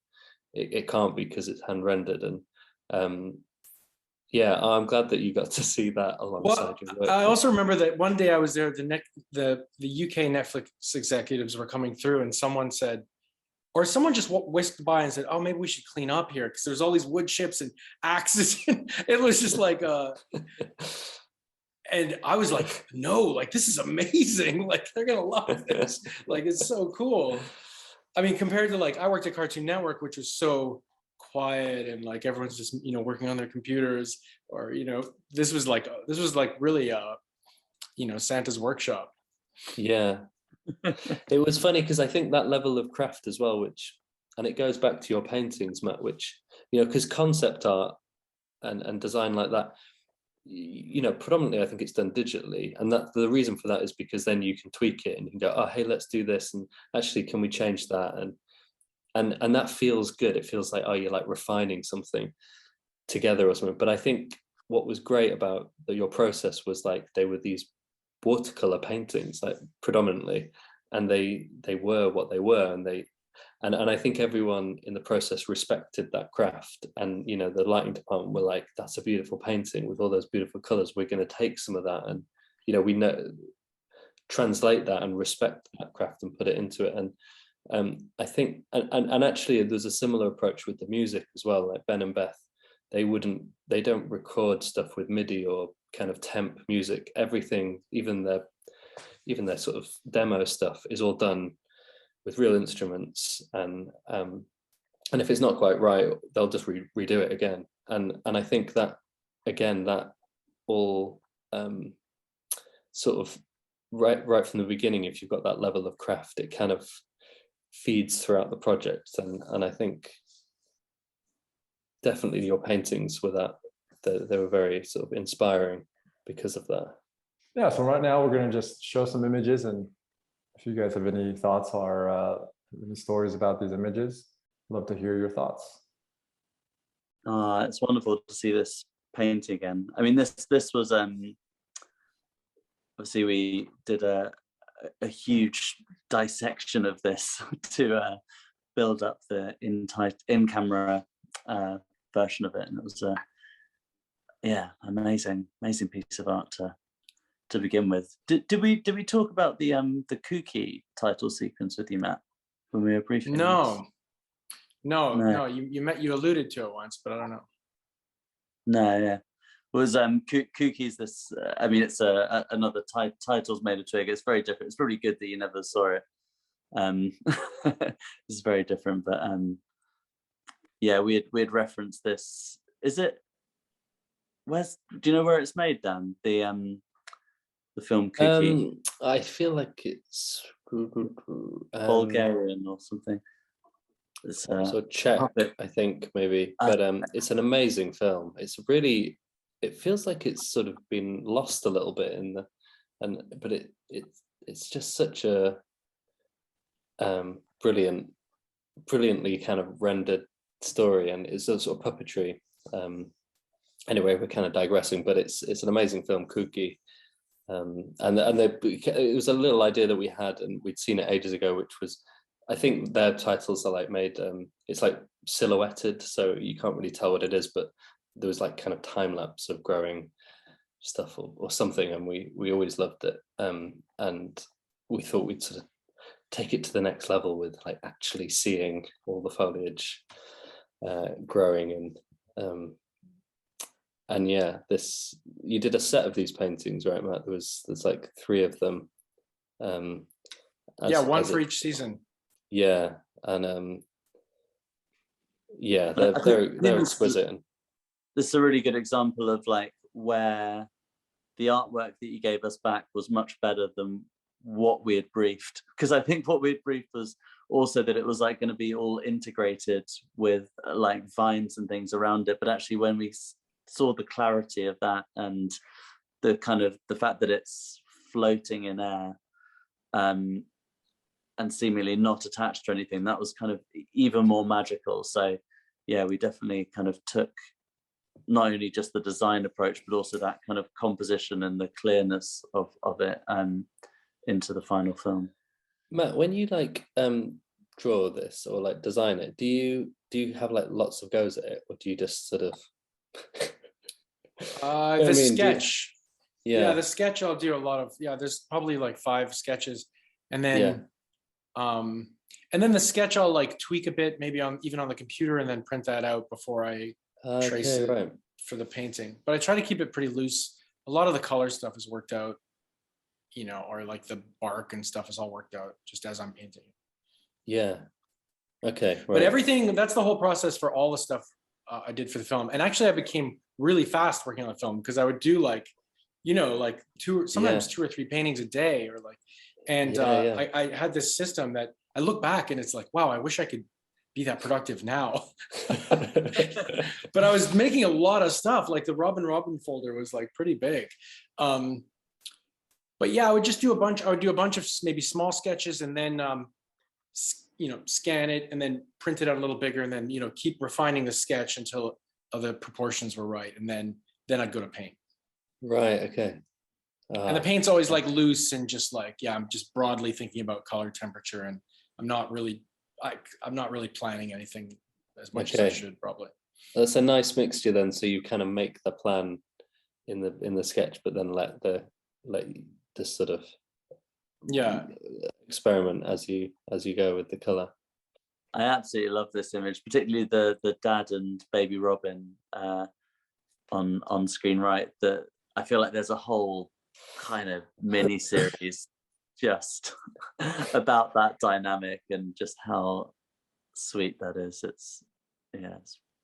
it can't be, because it's hand rendered. And yeah, I'm glad that you got to see that alongside your work. I also remember that one day I was there, the UK Netflix executives were coming through, and someone said, or someone just whisked by and said, oh, maybe we should clean up here, because there's all these wood chips and axes. It was just like, and I was like, no, like, this is amazing. Like, they're going to love this. Like, it's so cool. I mean, compared to, like, I worked at Cartoon Network, which was so quiet, and like everyone's just, you know, working on their computers, or, you know, this was like really you know, Santa's workshop. Yeah. It was funny, because I think that level of craft as well, which, and it goes back to your paintings, Matt, which, you know, because concept art and design like that, you know, predominantly I think it's done digitally, and that the reason for that is because then you can tweak it and you can go, oh, hey, let's do this, and actually, can we change that? And that feels good. It feels like, oh, you're like refining something together or something. But I think what was great about your process was, like, they were these watercolor paintings, like, predominantly, and they were what they were, and I think everyone in the process respected that craft. And, you know, the lighting department were like, that's a beautiful painting with all those beautiful colors, we're going to take some of that, and, you know, we know, translate that and respect that craft and put it into it. I think, and actually there's a similar approach with the music as well. Like Ben and Beth, they don't record stuff with MIDI or kind of temp music. Everything, even their sort of demo stuff, is all done with real instruments, and if it's not quite right, they'll just redo it again. And I think that again, that all sort of right from the beginning, if you've got that level of craft, it kind of feeds throughout the project. And I think definitely your paintings were they were very sort of inspiring because of that. Yeah, so right now we're going to just show some images, and if you guys have any thoughts or any stories about these images, I'd love to hear your thoughts. It's wonderful to see this painting again. I mean, this was obviously we did a huge dissection of this to build up the in-camera version of it, and it was amazing piece of art to begin with. Did we talk about the kooky title sequence with you, Matt, when we were briefing? No, you alluded to it once, but I don't know. No, yeah. Was Kookie's this? I mean, it's another titles made of twig. It's very different. It's probably good that you never saw it. It's very different, but yeah, we had referenced this. Is it? Do you know where it's made, Dan? The film Kooky. I feel like it's Bulgarian or something. It's so Czech, I think maybe, but it's an amazing film. It feels like it's sort of been lost a little bit but it's just such a brilliantly kind of rendered story, and it's a sort of puppetry. Anyway, we're kind of digressing, but it's an amazing film, Kooky. It was a little idea that we had, and we'd seen it ages ago, which was, I think their titles are like made, it's like silhouetted, so you can't really tell what it is, but there was like kind of time lapse of growing stuff or something, and we always loved it, and we thought we'd sort of take it to the next level with like actually seeing all the foliage growing, and yeah, you did a set of these paintings, right, Matt? There's like 3 of them. One for each season. Yeah, and yeah, they're exquisite. This is a really good example of like where the artwork that you gave us back was much better than what we had briefed, because I think what we had briefed was also that it was like going to be all integrated with like vines and things around it, but actually when we saw the clarity of that and the kind of the fact that it's floating in air and seemingly not attached to anything, that was kind of even more magical. So yeah, we definitely kind of took not only just the design approach, but also that kind of composition and the clearness of it into the final film. Matt, when you like draw this or like design it, do you have like lots of goes at it, or do you just sort of the sketch? Yeah, the sketch I'll do a lot of. Yeah, there's probably like 5 sketches, and then the sketch I'll like tweak a bit, maybe even on the computer, and then print that out before I trace it for the painting. But I try to keep it pretty loose. A lot of the color stuff is worked out, or like the bark and stuff is all worked out just as I'm painting. Yeah. Okay. Right. But everything, that's the whole process for all the stuff I did for the film. And actually I became really fast working on the film, because I would do like 2 or 3 paintings a day, or like, and I had this system that I look back and it's like, wow, I wish I could be that productive now. But I was making a lot of stuff. Like the Robin folder was like pretty big. But yeah, I would just do a bunch. I would do a bunch of maybe small sketches, and then scan it and then print it out a little bigger, and then keep refining the sketch until the proportions were right, and then I'd go to paint. Right. Okay. And the paint's always like loose and just like, I'm just broadly thinking about color, temperature, and I'm not really planning anything as much as I should probably. That's a nice mixture then. So you kind of make the plan in the sketch, but then let the sort of Yeah. experiment as you go with the color. I absolutely love this image, particularly the dad and baby Robin on screen right. That I feel like there's a whole kind of mini series just about that dynamic and just how sweet that is. It's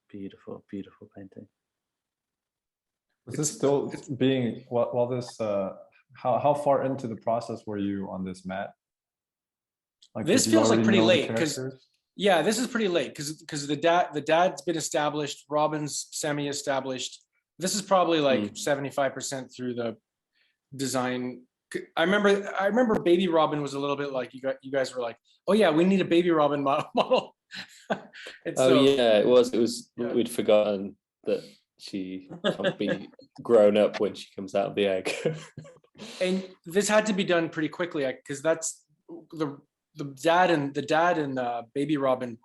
beautiful, beautiful painting. Was this still being while this how far into the process were you on this, Matt? Like, this did you feels like already pretty know the late because yeah, this is pretty late because the dad's been established, Robin's semi-established. This is probably like 75% through the design. I remember Baby Robin was a little bit like you guys were like, oh yeah, we need a Baby Robin model. Yeah, it was yeah. We'd forgotten that she can't be grown up when she comes out of the egg. And this had to be done pretty quickly because that's the dad and Baby Robin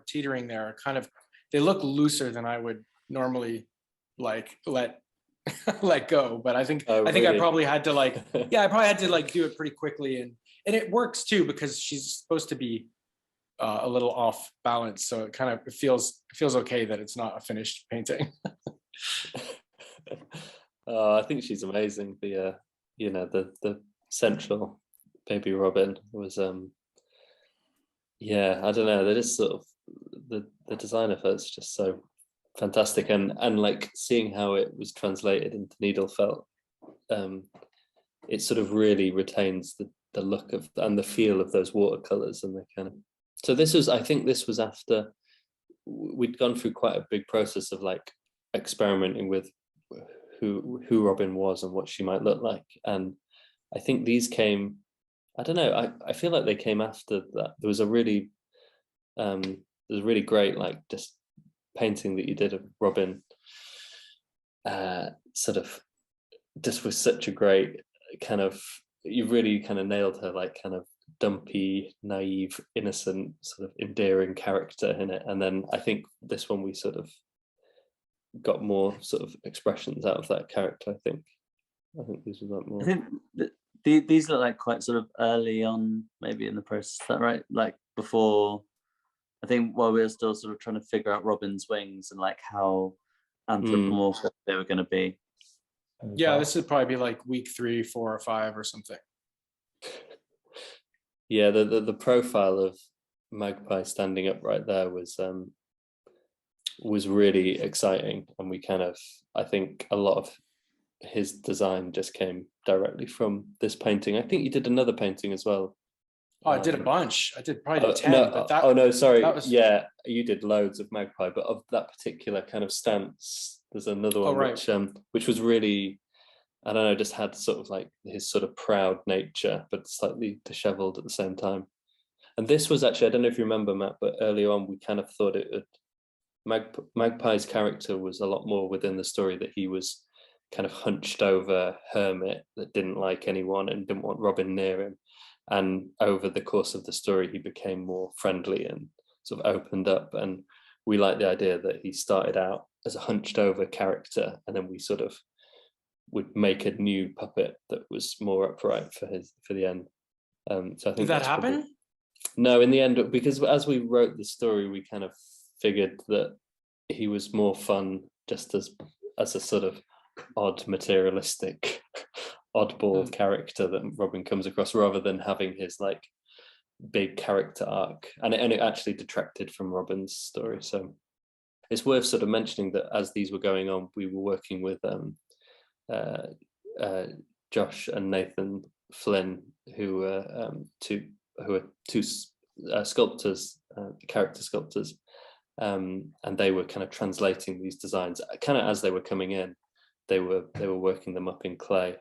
teetering there are kind of, they look looser than I would normally like let go. But I think I probably had to I probably had to do it pretty quickly, and it works too because she's supposed to be a little off balance, so it kind of feels okay that it's not a finished painting. I think she's amazing. The the central Baby Robin was I don't know, they're just sort of the design of it's just so fantastic, and like seeing how it was translated into needle felt, it sort of really retains the look of and the feel of those watercolors, and the kind of, so I think this was after we'd gone through quite a big process of like experimenting with who Robin was and what she might look like, and I think these came, I don't know, I feel like they came after that. There was a really great like just painting that you did of Robin, sort of just was such a great kind of, you really kind of nailed her like kind of dumpy, naive, innocent, sort of endearing character in it. And then I think this one we sort of got more sort of expressions out of that character. I think these were like more. I think these look like quite sort of early on, maybe in the process. Is that right? Like before, I think while we were still sort of trying to figure out Robin's wings and like how anthropomorphic they were going to be. Yeah, this would probably be like week 3, 4, or 5 or something. Yeah, the profile of Magpie standing up right there was really exciting, and we kind of, I think a lot of his design just came directly from this painting. I think you did another painting as well. Oh, I did a bunch. I did probably 10. No, but that, no, sorry. was... Yeah, you did loads of Magpie, but of that particular kind of stance, there's another one which was really, I don't know, just had sort of like his sort of proud nature, but slightly disheveled at the same time. And this was actually, I don't know if you remember, Matt, but early on we kind of thought Magpie's character was a lot more within the story, that he was kind of hunched over hermit that didn't like anyone and didn't want Robin near him. And over the course of the story, he became more friendly and sort of opened up. And we like the idea that he started out as a hunched over character, and then we sort of would make a new puppet that was more upright for the end. So I think did that happen? No, in the end, because as we wrote the story, we kind of figured that he was more fun just as a sort of odd, materialistic, oddball character that Robin comes across, rather than having his like big character arc, and it actually detracted from Robin's story. So it's worth sort of mentioning that as these were going on, we were working with Josh and Nathan Flynn, who were two sculptors, character sculptors, and they were kind of translating these designs kind of as they were coming in. They were working them up in clay.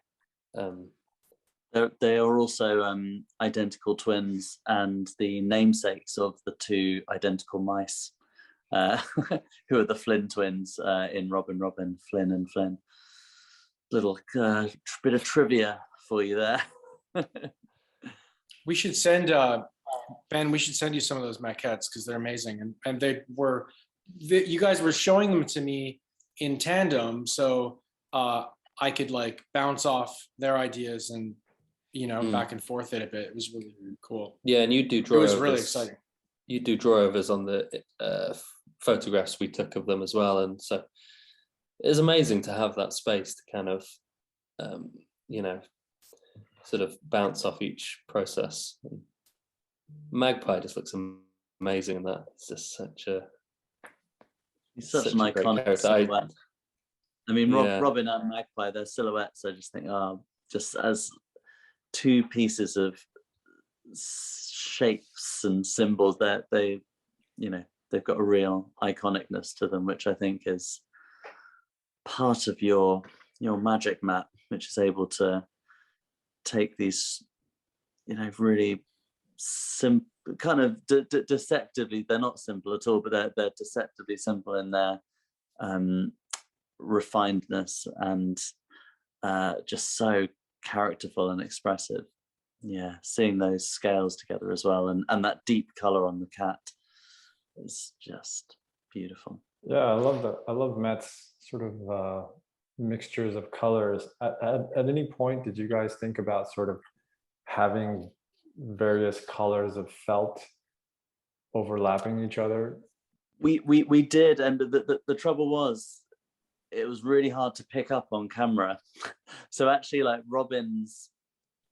They are also identical twins and the namesakes of the 2 identical mice, who are the Flynn twins in Robin, Flynn and Flynn. Little bit of trivia for you there. We should send Ben. We should send you some of those maquettes because they're amazing, and you guys were showing them to me in tandem, so I could like bounce off their ideas and back and forth it a bit. It was really, really cool. Yeah, and you do It was drawovers. really exciting. You do drawovers on the photographs we took of them as well, and so it's amazing to have that space to kind of, sort of bounce off each process. Magpie just looks amazing in that. It's just He's such an a great iconic character. silhouette. I mean, Yeah. Robin and Magpie, their silhouettes, I just think, just as two pieces of shapes and symbols that they've got a real iconicness to them, which I think is part of your magic map, which is able to take these, really simple, kind of deceptively, they're not simple at all, but they're deceptively simple in their refinedness and just so characterful and expressive. Yeah, seeing those scales together as well, and that deep color on the cat is just beautiful. Yeah, I love that. I love Matt's sort of mixtures of colors. At any point, did you guys think about sort of having various colors of felt overlapping each other? We did, and the trouble was, it was really hard to pick up on camera. So actually, like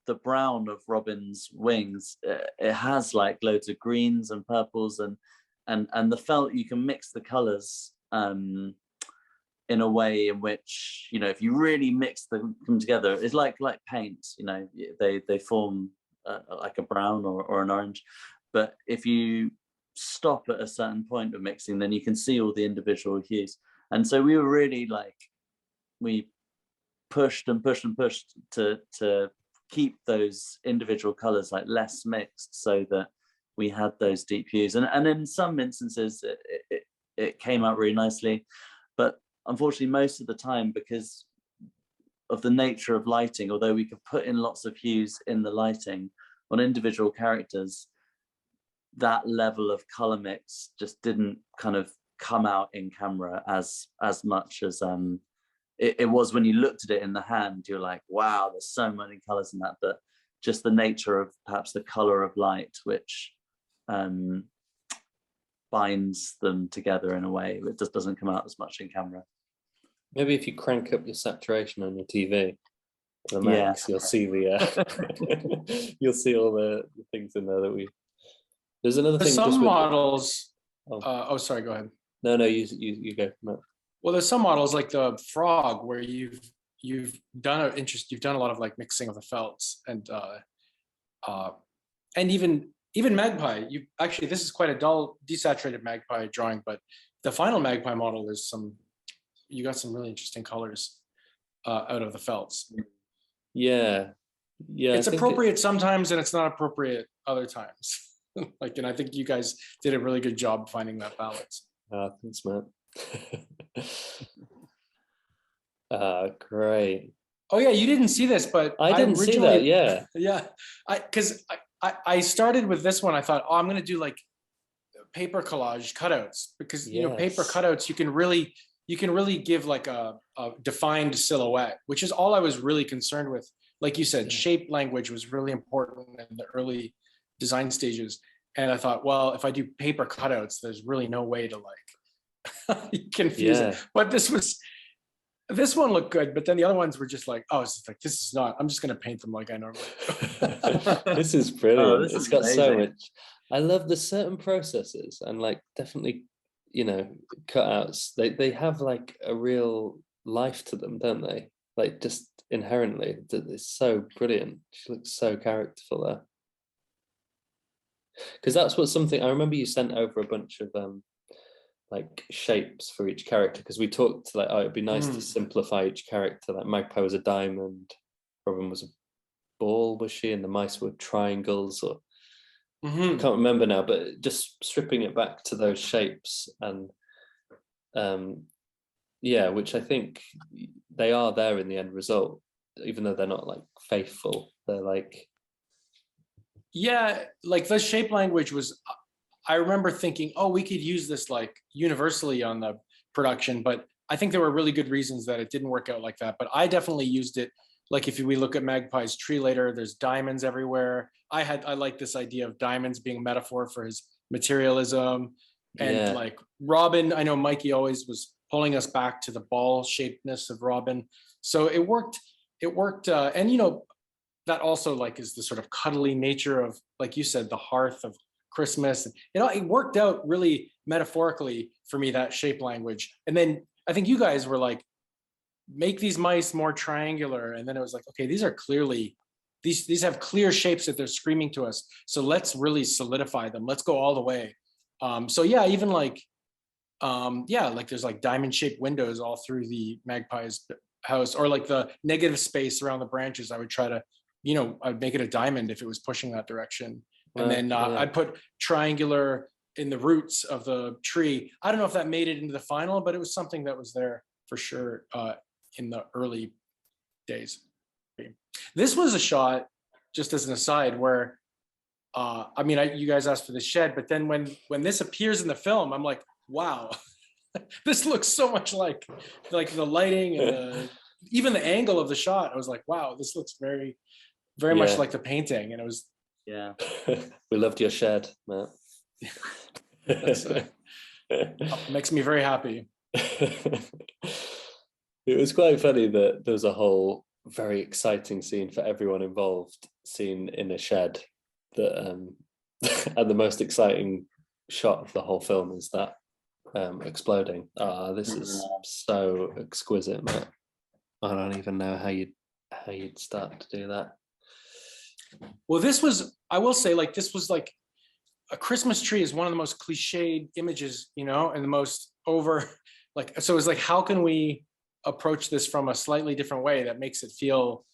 the brown of Robin's wings, it has like loads of greens and purples, and the felt, you can mix the colors in a way in which, if you really mix them together, it's like paint, they form like a brown or an orange. But if you stop at a certain point of mixing, then you can see all the individual hues. And so we were really we pushed and pushed and pushed to keep those individual colors like less mixed, so that we had those deep hues. And in some instances it came out really nicely, but unfortunately most of the time, because of the nature of lighting, although we could put in lots of hues in the lighting on individual characters, that level of color mix just didn't kind of come out in camera as much as it was when you looked at it in the hand. You're like, wow, there's so many colors in that. But just the nature of perhaps the color of light, which binds them together in a way that just doesn't come out as much in camera. Maybe if you crank up your saturation on your TV, the max, you'll see you'll see all the things in there that we. There's another thing. Some models. Sorry, go ahead. No, you go. No. Well, there's some models like the frog where you've done a lot of like mixing of the felts, and even Magpie. This is quite a dull desaturated Magpie drawing, but the final Magpie model, you got some really interesting colors out of the felts. Yeah. It's appropriate sometimes, and it's not appropriate other times. And I think you guys did a really good job finding that balance. Thanks, Matt. Great. Oh yeah, you didn't see this, but I didn't see that. Yeah. Because I started with this one. I thought, I'm going to do like paper collage cutouts, because paper cutouts you can really give like a defined silhouette, which is all I was really concerned with. Like you said, shape language was really important in the early design stages, and I thought, well, if I do paper cutouts, there's really no way to like confuse it. But this one looked good, but then the other ones were just like, this is not, I'm just going to paint them like I normally do. This is brilliant. It's got amazing. So much. I love the certain processes, and like definitely, cutouts, they have like a real life to them, don't they? Like just inherently, it's so brilliant. She looks so characterful there. Because that's something I remember you sent over a bunch of like shapes for each character, because we talked like, it'd be nice to simplify each character. Like Magpie was a diamond, Robin was a ball, was she, and the mice were triangles, or I can't remember now, but just stripping it back to those shapes, and which I think they are there in the end result, even though they're not like faithful. They're like, like the shape language was, I remember thinking, we could use this like universally on the production, but I think there were really good reasons that it didn't work out like that. But I definitely used it like if we look at Magpie's tree later, there's diamonds everywhere. I like this idea of diamonds being a metaphor for his materialism. And Yeah. like Robin, I know Mikey always was pulling us back to the ball shapedness of Robin. So it worked. And you know, that also like is the sort of cuddly nature of, like you said, the hearth of Christmas. You know, it worked out really metaphorically for me, that shape language. And then I think you guys were like, make these mice more triangular. And then it was like, okay, these are clearly, these have clear shapes that they're screaming to us. So let's really solidify them. Let's go all the way. So yeah, even like, like there's like diamond shaped windows all through the Magpie's house, or like the negative space around the branches. I would try to, you know, I'd make it a diamond if it was pushing that direction. And then I'd put triangular in the roots of the tree. I don't know if that made it into the final, but it was something that was there for sure in the early days. This was a shot, just as an aside, where I mean, you guys asked for the shed, but then when this appears in the film, I'm like, wow, this looks so much like the lighting and even the angle of the shot. I was like, wow, this looks very, very much like the painting. And it was, Yeah. We loved your shed, Matt. makes me very happy. It was quite funny that there was a whole very exciting scene for everyone involved, seen in a shed. That and the most exciting shot of the whole film is that exploding. This is so exquisite, Matt. I don't even know how you'd start to do that. Well, this was, I will say, like, this was like a Christmas tree is one of the most cliched images, you know, and the most over, like, so it's like, how can we approach this from a slightly different way that makes it feel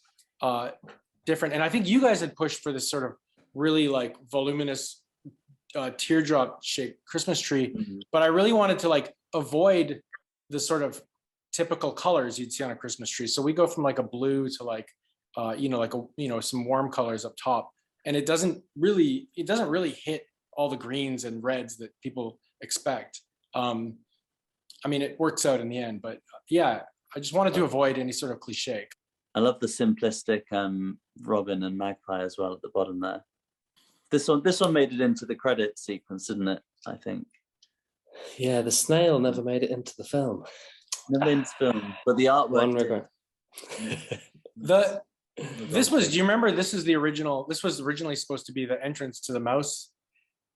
different? And I think you guys had pushed for this sort of really like voluminous teardrop shaped Christmas tree, but I really wanted to like avoid the sort of typical colors you'd see on a Christmas tree. So we go from like a blue to like, some warm colors up top, and it doesn't really hit all the greens and reds that people expect. I mean, it works out in the end, but yeah, I just wanted to avoid any sort of cliche. I love the simplistic Robin and Magpie as well at the bottom there. This one made it into the credit sequence, didn't it? I think. Yeah, the snail never made it into the film. Never into film, but the artwork. One regret. Do you remember? This was originally supposed to be the entrance to the mouse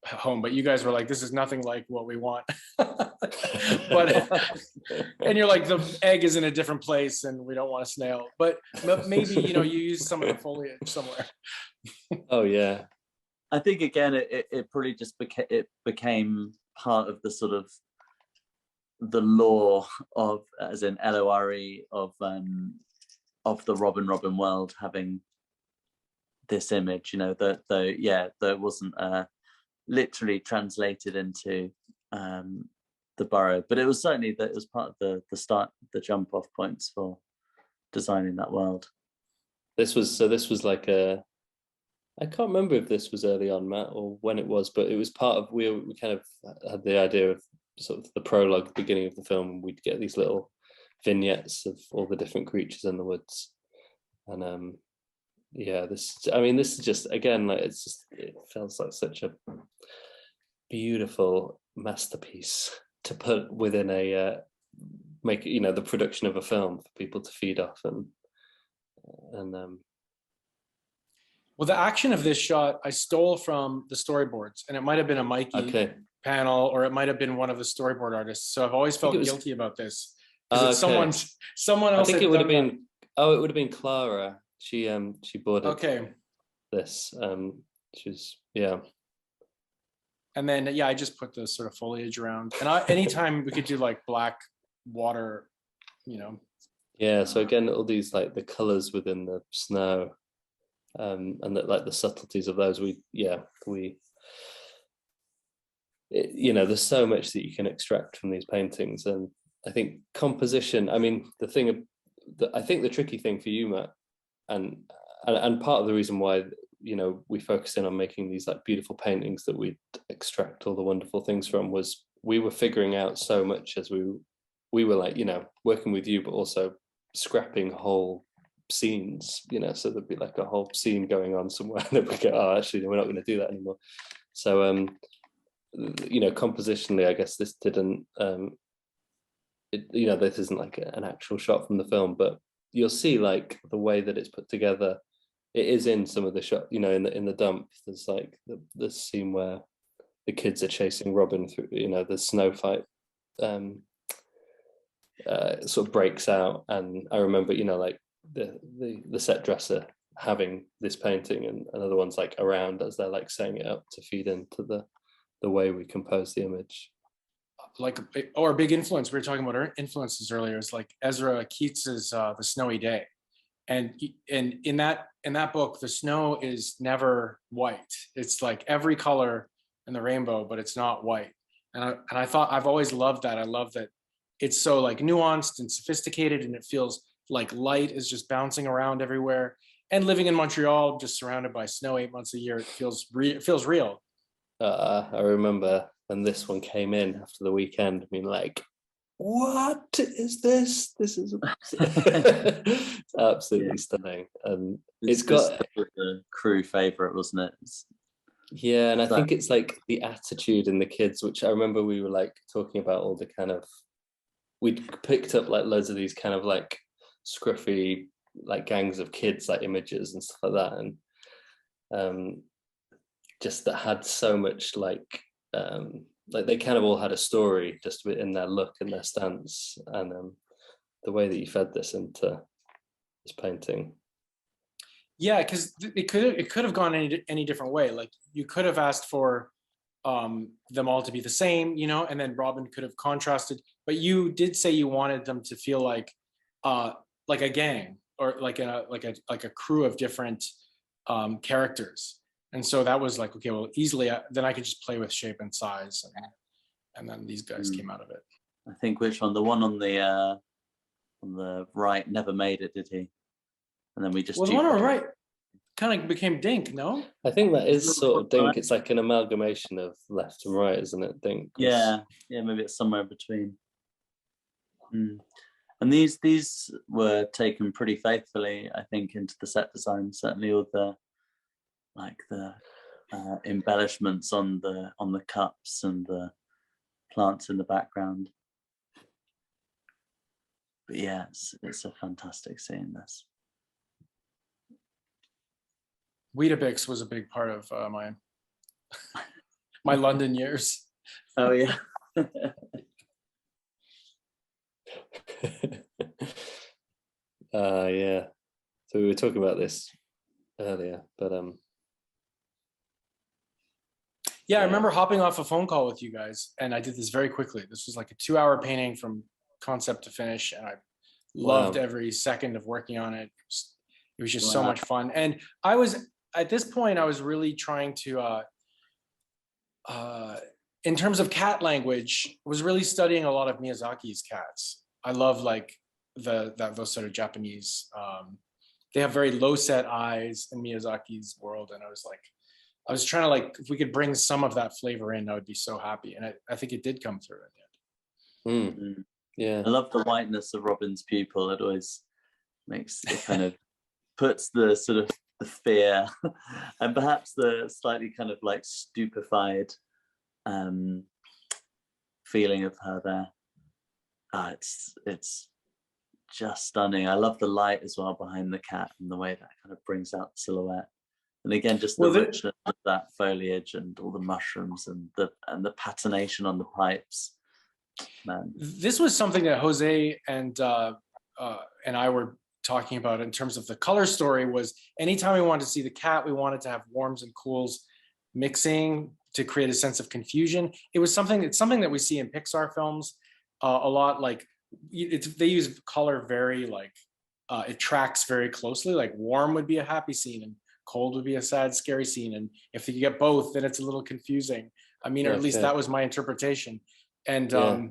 home, but you guys were like, this is nothing like what we want. But and you're like, the egg is in a different place and we don't want a snail, but maybe you use some of the foliage somewhere. Oh yeah, I think again it probably just became part of the sort of the lore of, as in LORE, of the Robin world, having this image, that wasn't literally translated into the borough, but it was certainly that it was part of the jump off points for designing that world. This was like I can't remember if this was early on, Matt, or when it was, but it was part of, we kind of had the idea of sort of the prologue, beginning of the film, and we'd get these little vignettes of all the different creatures in the woods. And this is just, again, like, it feels like such a beautiful masterpiece to put within the production of a film for people to feed off and well, the action of this shot I stole from the storyboards, and it might have been a Mikey panel, or it might have been one of the storyboard artists. So I've always felt guilty about this. Someone else. I think it would have been. Oh, it would have been Clara. She boarded this. She's And then I just put the sort of foliage around. And anytime we could do like black water, Yeah. So again, all these like the colors within the snow, and the subtleties of those. There's so much that you can extract from these paintings, and I think composition. I mean, I think the tricky thing for you, Matt, and part of the reason why we focused in on making these like beautiful paintings that we extract all the wonderful things from, was we were figuring out so much as we were like working with you, but also scrapping whole scenes, you know, so there'd be like a whole scene going on somewhere and we go, oh, actually, we're not going to do that anymore. So, you know, compositionally, I guess this didn't, you know, this isn't like an actual shot from the film, but you'll see like the way that it's put together. It is in some of the shot, you know, in the dump. There's like the scene where the kids are chasing Robin through, you know, the snow fight sort of breaks out, and I remember, you know, like the set dresser having this painting and other ones like around as they're like setting it up to feed into the way we compose the image. Like, or a big influence, we were talking about our influences earlier, is like Ezra Keats's The Snowy Day. And in that book, the snow is never white. It's like every color in the rainbow, but it's not white. And I thought, I've always loved that. I love that it's so like nuanced and sophisticated, and it feels like light is just bouncing around everywhere. And living in Montreal, just surrounded by snow 8 months a year, it feels real. I remember when this one came in after the weekend, I mean, like, what is this? This is it's absolutely stunning. And it's got the crew favorite, wasn't it? Yeah, and I think it's like the attitude in the kids, which I remember we were like talking about all the kind of, we'd picked up like loads of these kind of like scruffy like gangs of kids like images and stuff like that, and just that had so much like they kind of all had a story just in their look and their stance, and the way that you fed this into this painting. Yeah, because it could have gone any different way. Like you could have asked for them all to be the same, you know, and then Robin could have contrasted. But you did say you wanted them to feel like a gang, or like a crew of different characters. And so that was like, okay, well, easily then I could just play with shape and size, and then these guys came out of it. I think which one? The one on the right never made it, did he? And then we just the one on the right kind of became Dink, no? I think that is sort of Dink. It's like an amalgamation of left and right, isn't it? Dink. Yeah, maybe it's somewhere in between. And these were taken pretty faithfully, I think, into the set design. Certainly all the embellishments on the cups and the plants in the background. But yeah, it's a fantastic scene, this. Weetabix was a big part of my London years. Oh yeah. Yeah. So we were talking about this earlier, but yeah, I remember hopping off a phone call with you guys, and I did this very quickly. This was like a 2-hour painting from concept to finish, and I loved every second of working on it. It was just so much fun. And I was, at this point, I was really trying to, in terms of cat language, was really studying a lot of Miyazaki's cats. I love like those sort of Japanese, they have very low set eyes in Miyazaki's world. And I was trying to like, if we could bring some of that flavor in, I would be so happy. And I think it did come through in the end. Yeah. I love the whiteness of Robin's pupil. It always makes it kind of puts the sort of the fear and perhaps the slightly kind of like stupefied feeling of her there. It's just stunning. I love the light as well behind the cat and the way that kind of brings out the silhouette. And again, just the richness of that foliage and all the mushrooms and the patination on the pipes. Man. This was something that Jose and I were talking about in terms of the color story. Was anytime we wanted to see the cat, we wanted to have warms and cools mixing to create a sense of confusion. It's something that we see in Pixar films a lot. Like they use color very like it tracks very closely. Like warm would be a happy scene and cold would be a sad, scary scene. And if you get both, then it's a little confusing. I mean, or at least that was my interpretation. And so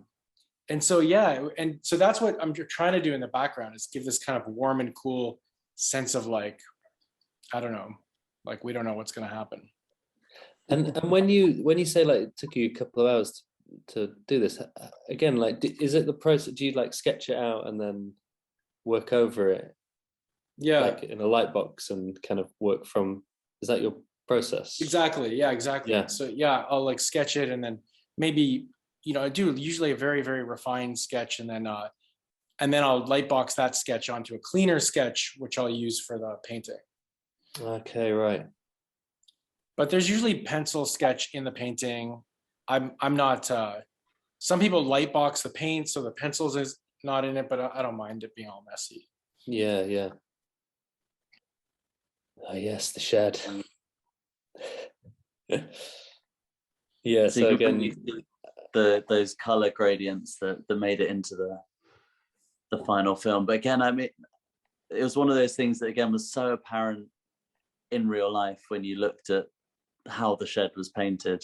and so that's what I'm trying to do in the background, is give this kind of warm and cool sense of like, I don't know, like we don't know what's going to happen. And when you say like it took you a couple of hours to do this again, like is it the process? Do you like sketch it out and then work over it? Yeah. like in a light box and kind of work from, is that your process? Exactly. Yeah, exactly. Yeah. So yeah, I'll like sketch it and then maybe, I do usually a very, very refined sketch and then I'll lightbox that sketch onto a cleaner sketch, which I'll use for the painting. Okay, right. But there's usually pencil sketch in the painting. I'm not, some people lightbox the paint, so the pencils is not in it, but I don't mind it being all messy. Yeah, yeah. Oh yes, the shed. Yeah, so you again, really see those color gradients that made it into the final film. But again, I mean, it was one of those things that again was so apparent in real life when you looked at how the shed was painted.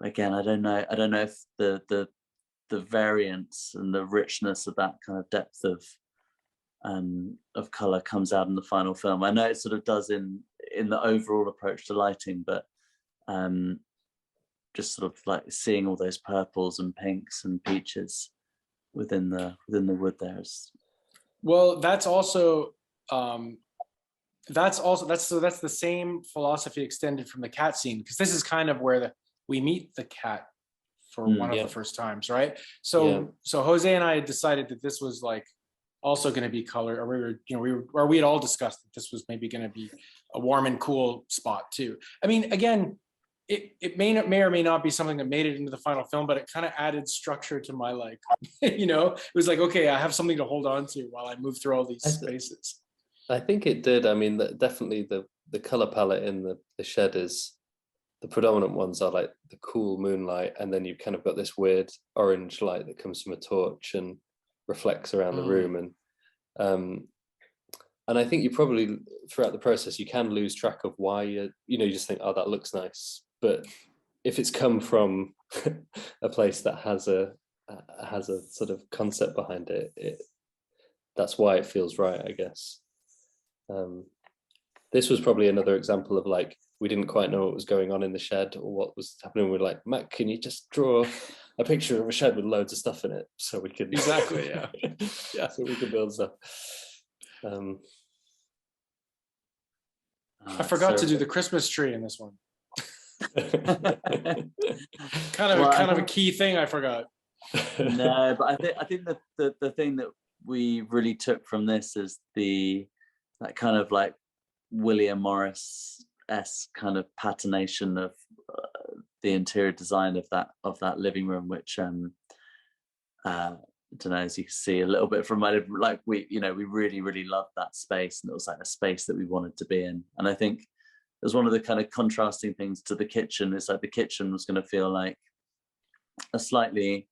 Again, I don't know if the variance and the richness of that kind of depth of color comes out in the final film. I know it sort of does in the overall approach to lighting, but just sort of like seeing all those purples and pinks and peaches within the wood there is. Well, that's the same philosophy extended from the cat scene, because this is kind of where we meet the cat for one of the first times, right? So Jose and I had decided that this was like also going to be color, or we had all discussed that this was maybe going to be a warm and cool spot too. I mean, again, it may or may not be something that made it into the final film, but it kind of added structure to my like, it was like, okay, I have something to hold on to while I move through all these spaces. I think it did. I mean, definitely the color palette in the shed is, the predominant ones are like the cool moonlight, and then you've kind of got this weird orange light that comes from a torch and reflects around the room. And I think you probably, throughout the process, you can lose track of why you just think, oh, that looks nice. But if it's come from a place that has a sort of concept behind it, that's why it feels right, I guess. This was probably another example of like, we didn't quite know what was going on in the shed or what was happening. We're like, Matt, can you just draw a picture of a shed with loads of stuff in it so we could exactly, yeah, yeah, so we could build stuff. I forgot to do the Christmas tree in this one. kind of a key thing I forgot. No, but I think the thing that we really took from this is that kind of like William Morris-esque kind of patination of the interior design of that living room, which I don't know, as you can see a little bit from my, like we really, really loved that space, and it was like a space that we wanted to be in. And I think it was one of the kind of contrasting things to the kitchen. It's like the kitchen was going to feel like a slightly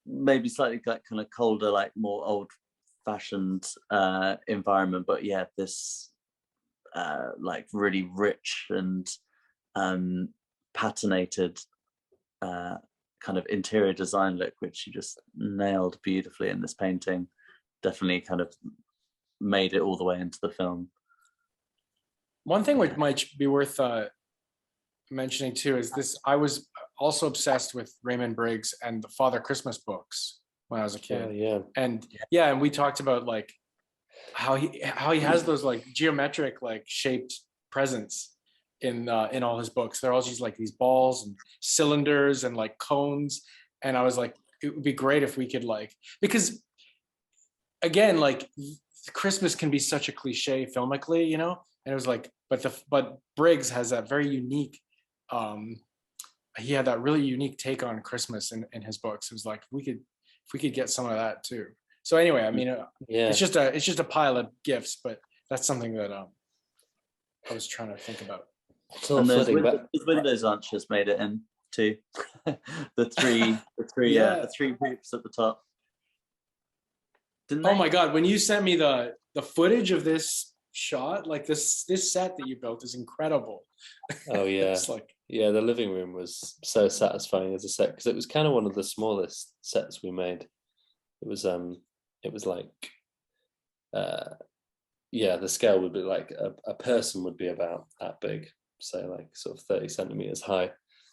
maybe slightly like kind of colder, like more old-fashioned environment, but yeah, this like really rich and patinated kind of interior design look, which you just nailed beautifully in this painting. Definitely kind of made it all the way into the film. One thing which might be worth mentioning too is this: I was also obsessed with Raymond Briggs and the Father Christmas books when I was a kid. And we talked about like how he has those like geometric like shaped presents in all his books. They're all just like these balls and cylinders and like cones. And I was like, it would be great if we could like, because again, like Christmas can be such a cliche filmically, and it was like, but Briggs has that very unique, he had that really unique take on Christmas in his books. It was like, if we could get some of that too. So anyway, I mean, it's just a pile of gifts, but that's something that I was trying to think about. And those windows arches made it in too. the three hoops at the top. Oh my God, when you sent me the footage of this shot, like this set that you built is incredible. Oh yeah. It's like, yeah, the living room was so satisfying as a set, because it was kind of one of the smallest sets we made. It was like the scale would be like a person would be about that big, so like sort of 30 centimeters high.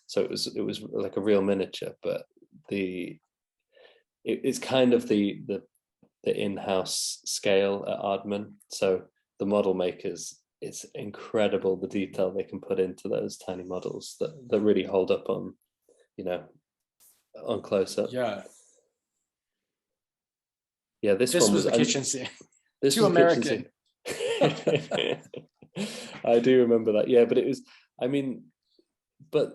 So it was like a real miniature, but it's kind of the in-house scale at Aardman. So the model makers, it's incredible the detail they can put into those tiny models that really hold up on, on close up. Yeah. Yeah, This was the kitchen scene. This Too was American. I do remember that. Yeah, but it was, but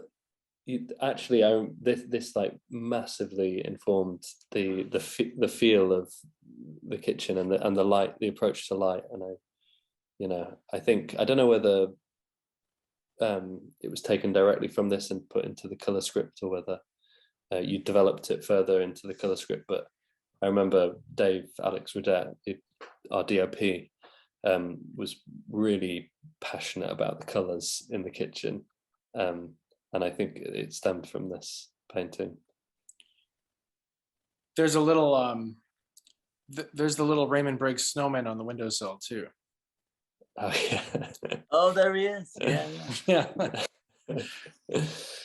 this like massively informed the feel of the kitchen and the light, the approach to light. And I think, I don't know whether it was taken directly from this and put into the color script, or whether you developed it further into the color script. But I remember Alex Rodet, our DOP, was really passionate about the colors in the kitchen. And I think it stemmed from this painting. There's a little, there's the little Raymond Briggs snowman on the windowsill too. Oh yeah. Oh, there he is. Yeah. Yeah.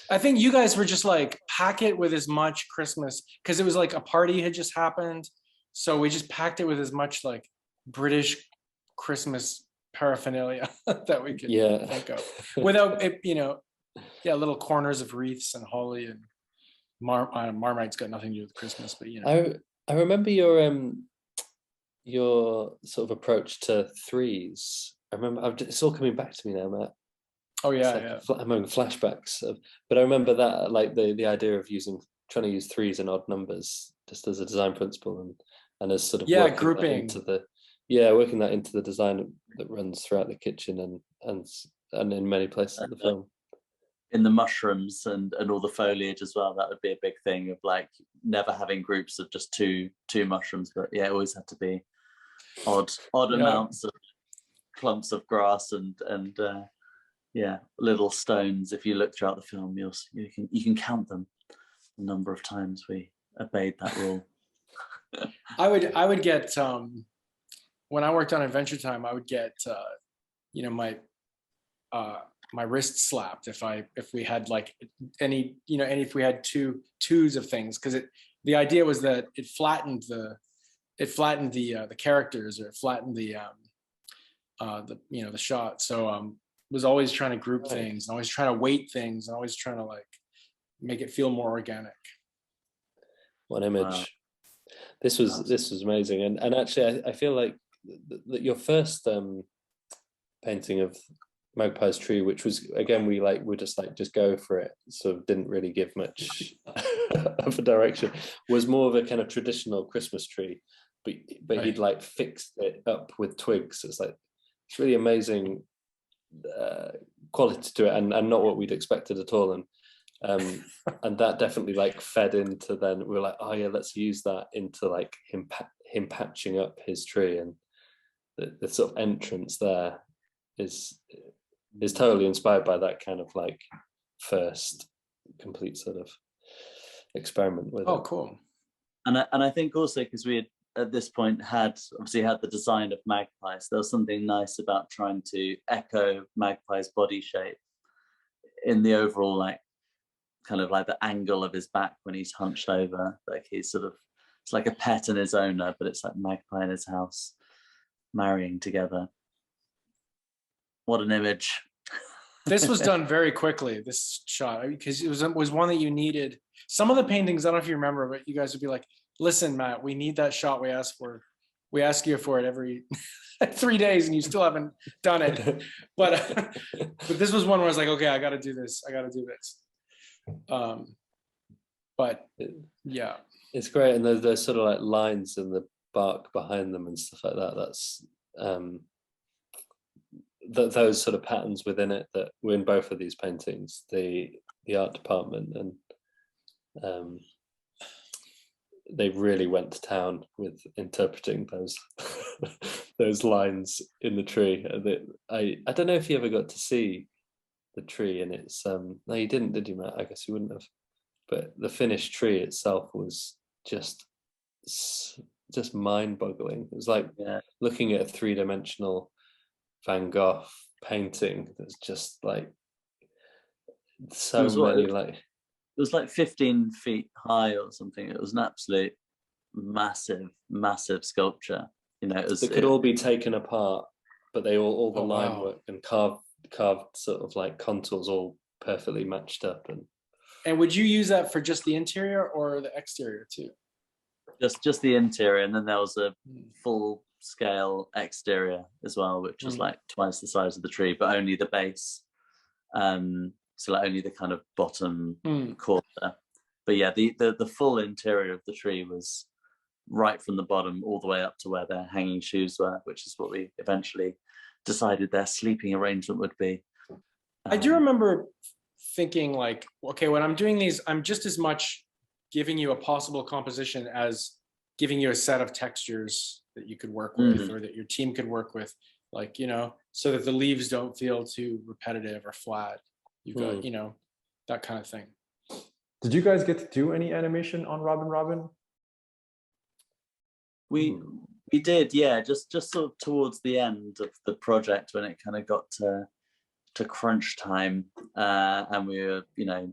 I think you guys were just like, pack it with as much Christmas, because it was like a party had just happened. So we just packed it with as much like British Christmas paraphernalia that we could think of, without it, little corners of wreaths and holly and Marmite's got nothing to do with Christmas, but I remember your sort of approach to threes. I remember, it's all coming back to me now, Matt. Oh yeah, I'm having flashbacks but I remember that, like the idea of trying to use threes and odd numbers just as a design principle, and as sort of grouping working that into the design that runs throughout the kitchen and in many places of the film. In the mushrooms and all the foliage as well, that would be a big thing of like never having groups of just two mushrooms, but it always had to be odd amounts of clumps of grass and little stones. If you look throughout the film, you can count them, the number of times we obeyed that rule. I would get when I worked on Adventure Time, I would get my wrist slapped if we had like any if we had twos of things, because the idea was that it flattened the characters, or it flattened the shot. So was always trying to group things and always trying to weight things and always trying to like make it feel more organic. One image. Wow. This was amazing, and actually I feel like your first painting of Magpie's tree, which was, again, we just go for it, sort of didn't really give much of a direction, was more of a kind of traditional Christmas tree, but he'd like fixed it up with twigs. It's really amazing quality to it, and not what we'd expected at all. And that definitely like fed into, then we were like, oh yeah, let's use that into like him patching up his tree, and the sort of entrance there is totally inspired by that kind of like first complete sort of experiment with it. Cool. And I think also because we had at this point obviously had the design of Magpie, so there was something nice about trying to echo Magpie's body shape in the overall like kind of like the angle of his back when he's hunched over, like he's sort of, it's like a pet and his owner, but it's like Magpie in his house marrying together. What an image. This was done very quickly, this shot, because it was one that you needed. Some of the paintings, I don't know if you remember, but you guys would be like, listen, Matt, we need that shot we asked for. We ask you for it every 3 days and you still haven't done it. But this was one where I was like, okay, I got to do this. But yeah. It's great. And there's sort of like lines in the bark behind them and stuff like that. That's those sort of patterns within it that were in both of these paintings, the art department, and they really went to town with interpreting those those lines in the tree. I don't know if you ever got to see the tree, and it's no, you didn't, did you, Matt? I guess you wouldn't have. But the finished tree itself was just mind-boggling. It was like looking at a three-dimensional Van Gogh painting that's just like so many like. It was like 15 feet high or something. It was an absolute massive sculpture. You know, It could all be taken apart, but they all the Oh, line wow. work and carved sort of like contours all perfectly matched up. And would you use that for just the interior or the exterior too? just the interior, and then there was a full scale exterior as well, which was like twice the size of the tree, but only the base. So like only the kind of bottom quarter. But yeah, the full interior of the tree was right from the bottom all the way up to where their hanging shoes were, which is what we eventually decided their sleeping arrangement would be. I do remember thinking like, okay, when I'm doing these, I'm just as much giving you a possible composition as giving you a set of textures that you could work with or that your team could work with, like, you know, so that the leaves don't feel too repetitive or flat. You've got, you know, that kind of thing. Did you guys get to do any animation on Robin Robin? We did, yeah, just sort of towards the end of the project when it kind of got to crunch time, and we were, you know,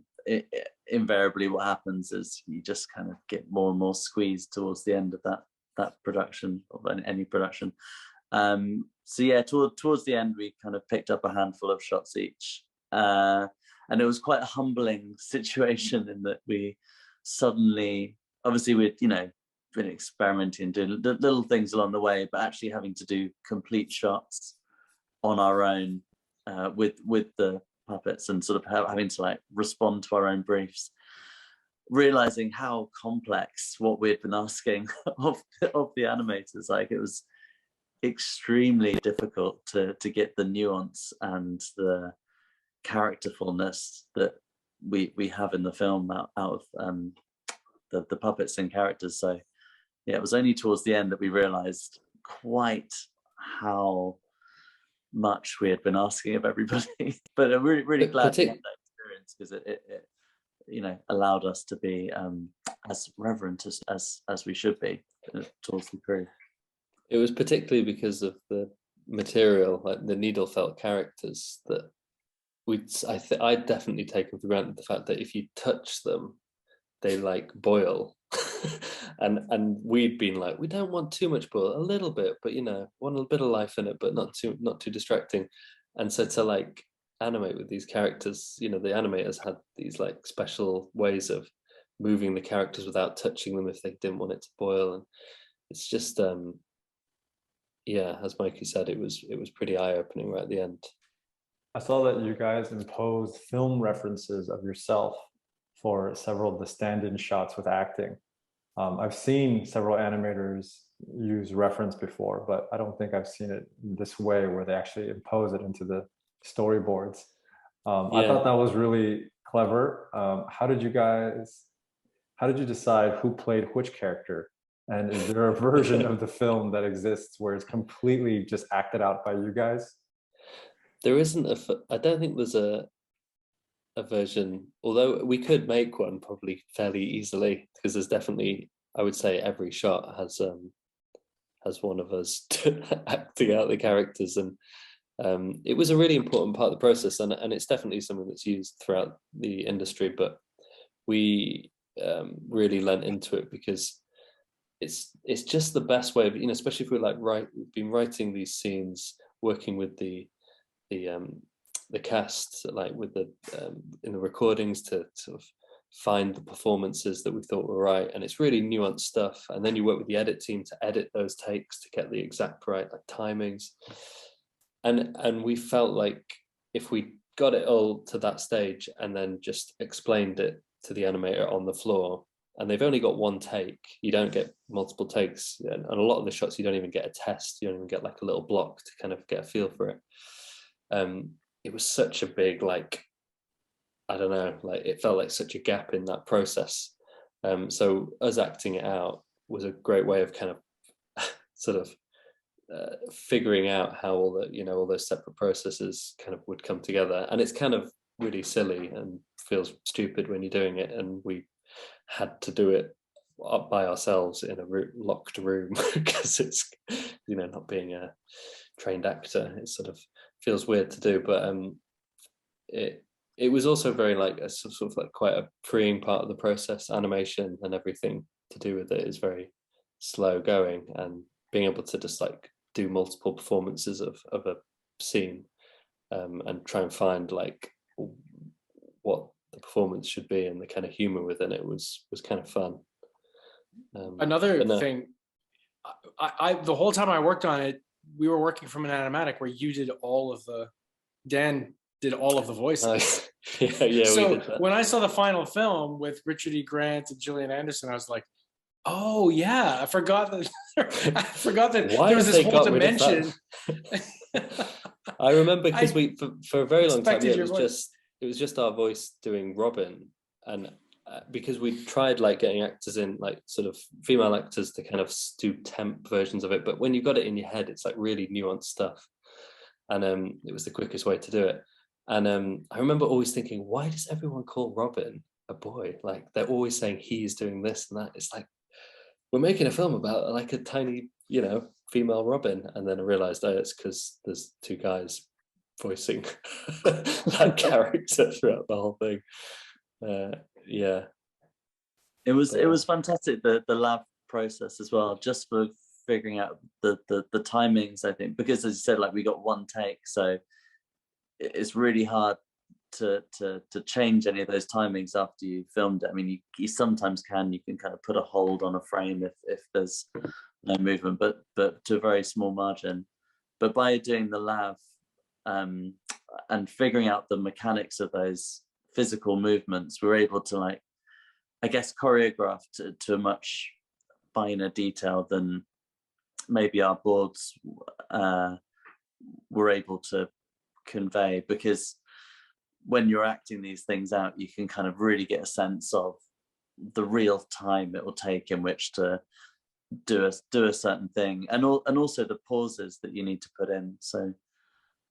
invariably what happens is you just kind of get more and more squeezed towards the end of that production, of any production. So yeah, towards the end we kind of picked up a handful of shots each, and it was quite a humbling situation in that we suddenly, obviously we'd, you know, been experimenting, doing little things along the way, but actually having to do complete shots on our own, with the puppets, and sort of having to like respond to our own briefs, realizing how complex what we'd been asking of the animators. Like, it was extremely difficult to get the nuance and the characterfulness that we have in the film out of the puppets and characters. So yeah, it was only towards the end that we realized quite how much we had been asking of everybody. But I'm really glad to have that experience, because it you know, allowed us to be as reverent as we should be towards the crew. It was particularly because of the material, like the needle felt characters, that I'd definitely taken for granted the fact that if you touch them, they like boil. and we'd been like, we don't want too much boil, a little bit, but you know, want a bit of life in it, but not too distracting. And so to like animate with these characters, you know, the animators had these like special ways of moving the characters without touching them if they didn't want it to boil. And it's just yeah, as Mikey said, it was pretty eye-opening right at the end. I saw that you guys imposed film references of yourself for several of the stand-in shots with acting. I've seen several animators use reference before, but I don't think I've seen it this way, where they actually impose it into the storyboards. I thought that was really clever. How did you decide who played which character? And is there a version of the film that exists where it's completely just acted out by you guys? There isn't I don't think there's a version, although we could make one probably fairly easily, because there's definitely, I would say every shot has one of us acting out the characters, and it was a really important part of the process, and it's definitely something that's used throughout the industry, but we really lent into it because it's just the best way of, you know, especially if we're like we've been writing these scenes, working with the cast, like with the in the recordings, to sort of find the performances that we thought were right, and it's really nuanced stuff. And then you work with the edit team to edit those takes to get the exact right like timings. And we felt like if we got it all to that stage and then just explained it to the animator on the floor, and they've only got one take, you don't get multiple takes, and a lot of the shots you don't even get a test, you don't even get like a little block to kind of get a feel for it. It was such a big, like, I don't know, like it felt like such a gap in that process. So us acting it out was a great way of kind of sort of figuring out how all the, you know, all those separate processes kind of would come together. And it's kind of really silly and feels stupid when you're doing it, and we had to do it by ourselves in a locked room because it's, you know, not being a trained actor, it sort of feels weird to do. But it was also very like a sort of like quite a freeing part of the process. Animation and everything to do with it is very slow going, and being able to just like do multiple performances of a scene, and try and find like what the performance should be and the kind of humor within it was kind of fun. Another thing, I the whole time I worked on it, we were working from an animatic where you did all of the, Dan did all of the voices. yeah, so we did that. When I saw the final film with Richard E. Grant and Gillian Anderson, I was like, oh yeah, I forgot that there was this whole dimension. I remember because we for a very long time, yeah, it was just our voice doing Robin, and because we tried like getting actors in, like sort of female actors to kind of do temp versions of it, but when you got it in your head, it's like really nuanced stuff, and it was the quickest way to do it. And I remember always thinking, why does everyone call Robin a boy? Like they're always saying he's doing this and that. It's like, we're making a film about like a tiny, female Robin. And then I realized, it's because there's two guys voicing that character throughout the whole thing. Yeah. It was fantastic, the lab process as well, just for figuring out the timings, I think, because as you said, like we got one take, so it's really hard to change any of those timings after you filmed it. I mean, you sometimes you can kind of put a hold on a frame if there's no movement, but to a very small margin. But by doing the lav and figuring out the mechanics of those physical movements, we're able to, like, I guess, choreograph to a much finer detail than maybe our boards were able to convey, because when you're acting these things out, you can kind of really get a sense of the real time it will take in which to do a certain thing, and also the pauses that you need to put in, so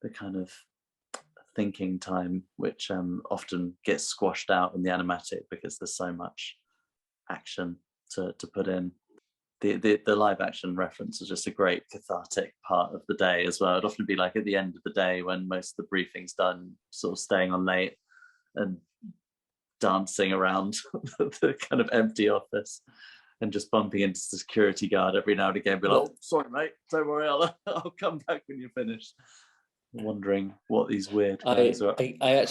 the kind of thinking time, which often gets squashed out in the animatic because there's so much action to put in. The live action reference is just a great cathartic part of the day as well. It'd often be like at the end of the day when most of the briefing's done, sort of staying on late and dancing around the kind of empty office and just bumping into the security guard every now and again, be like, oh, sorry mate, don't worry, I'll come back when you're finished. Wondering what these weird guys are. I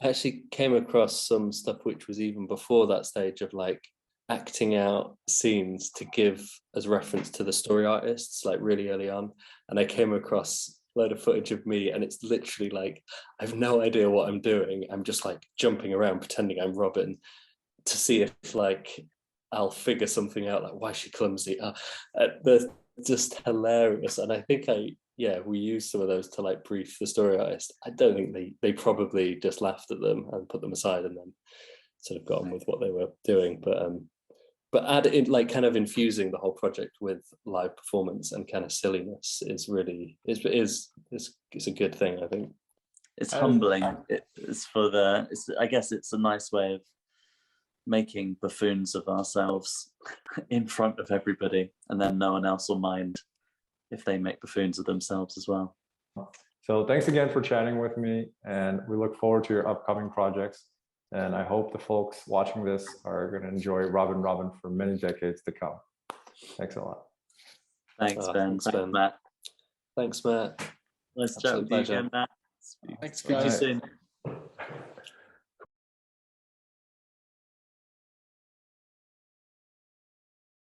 actually came across some stuff which was even before that stage of like acting out scenes to give as reference to the story artists, like really early on, and I came across a load of footage of me, and it's literally like I have no idea what I'm doing. I'm just like jumping around pretending I'm Robin to see if like I'll figure something out, like why is she clumsy. They're just hilarious, and I think we used some of those to like brief the story artist. I don't think they probably just laughed at them and put them aside and then sort of got on with what they were doing, but add in, like, kind of infusing the whole project with live performance and kind of silliness is really is a good thing, I think. It's humbling. I guess it's a nice way of making buffoons of ourselves in front of everybody, and then no one else will mind if they make buffoons of themselves as well. So thanks again for chatting with me, and we look forward to your upcoming projects. And I hope the folks watching this are going to enjoy Robin for many decades to come. Thanks a lot. Thanks, Ben. Thanks, Matt. Thanks, Matt. Nice chat with you again, Matt. Thanks, See you guys. soon.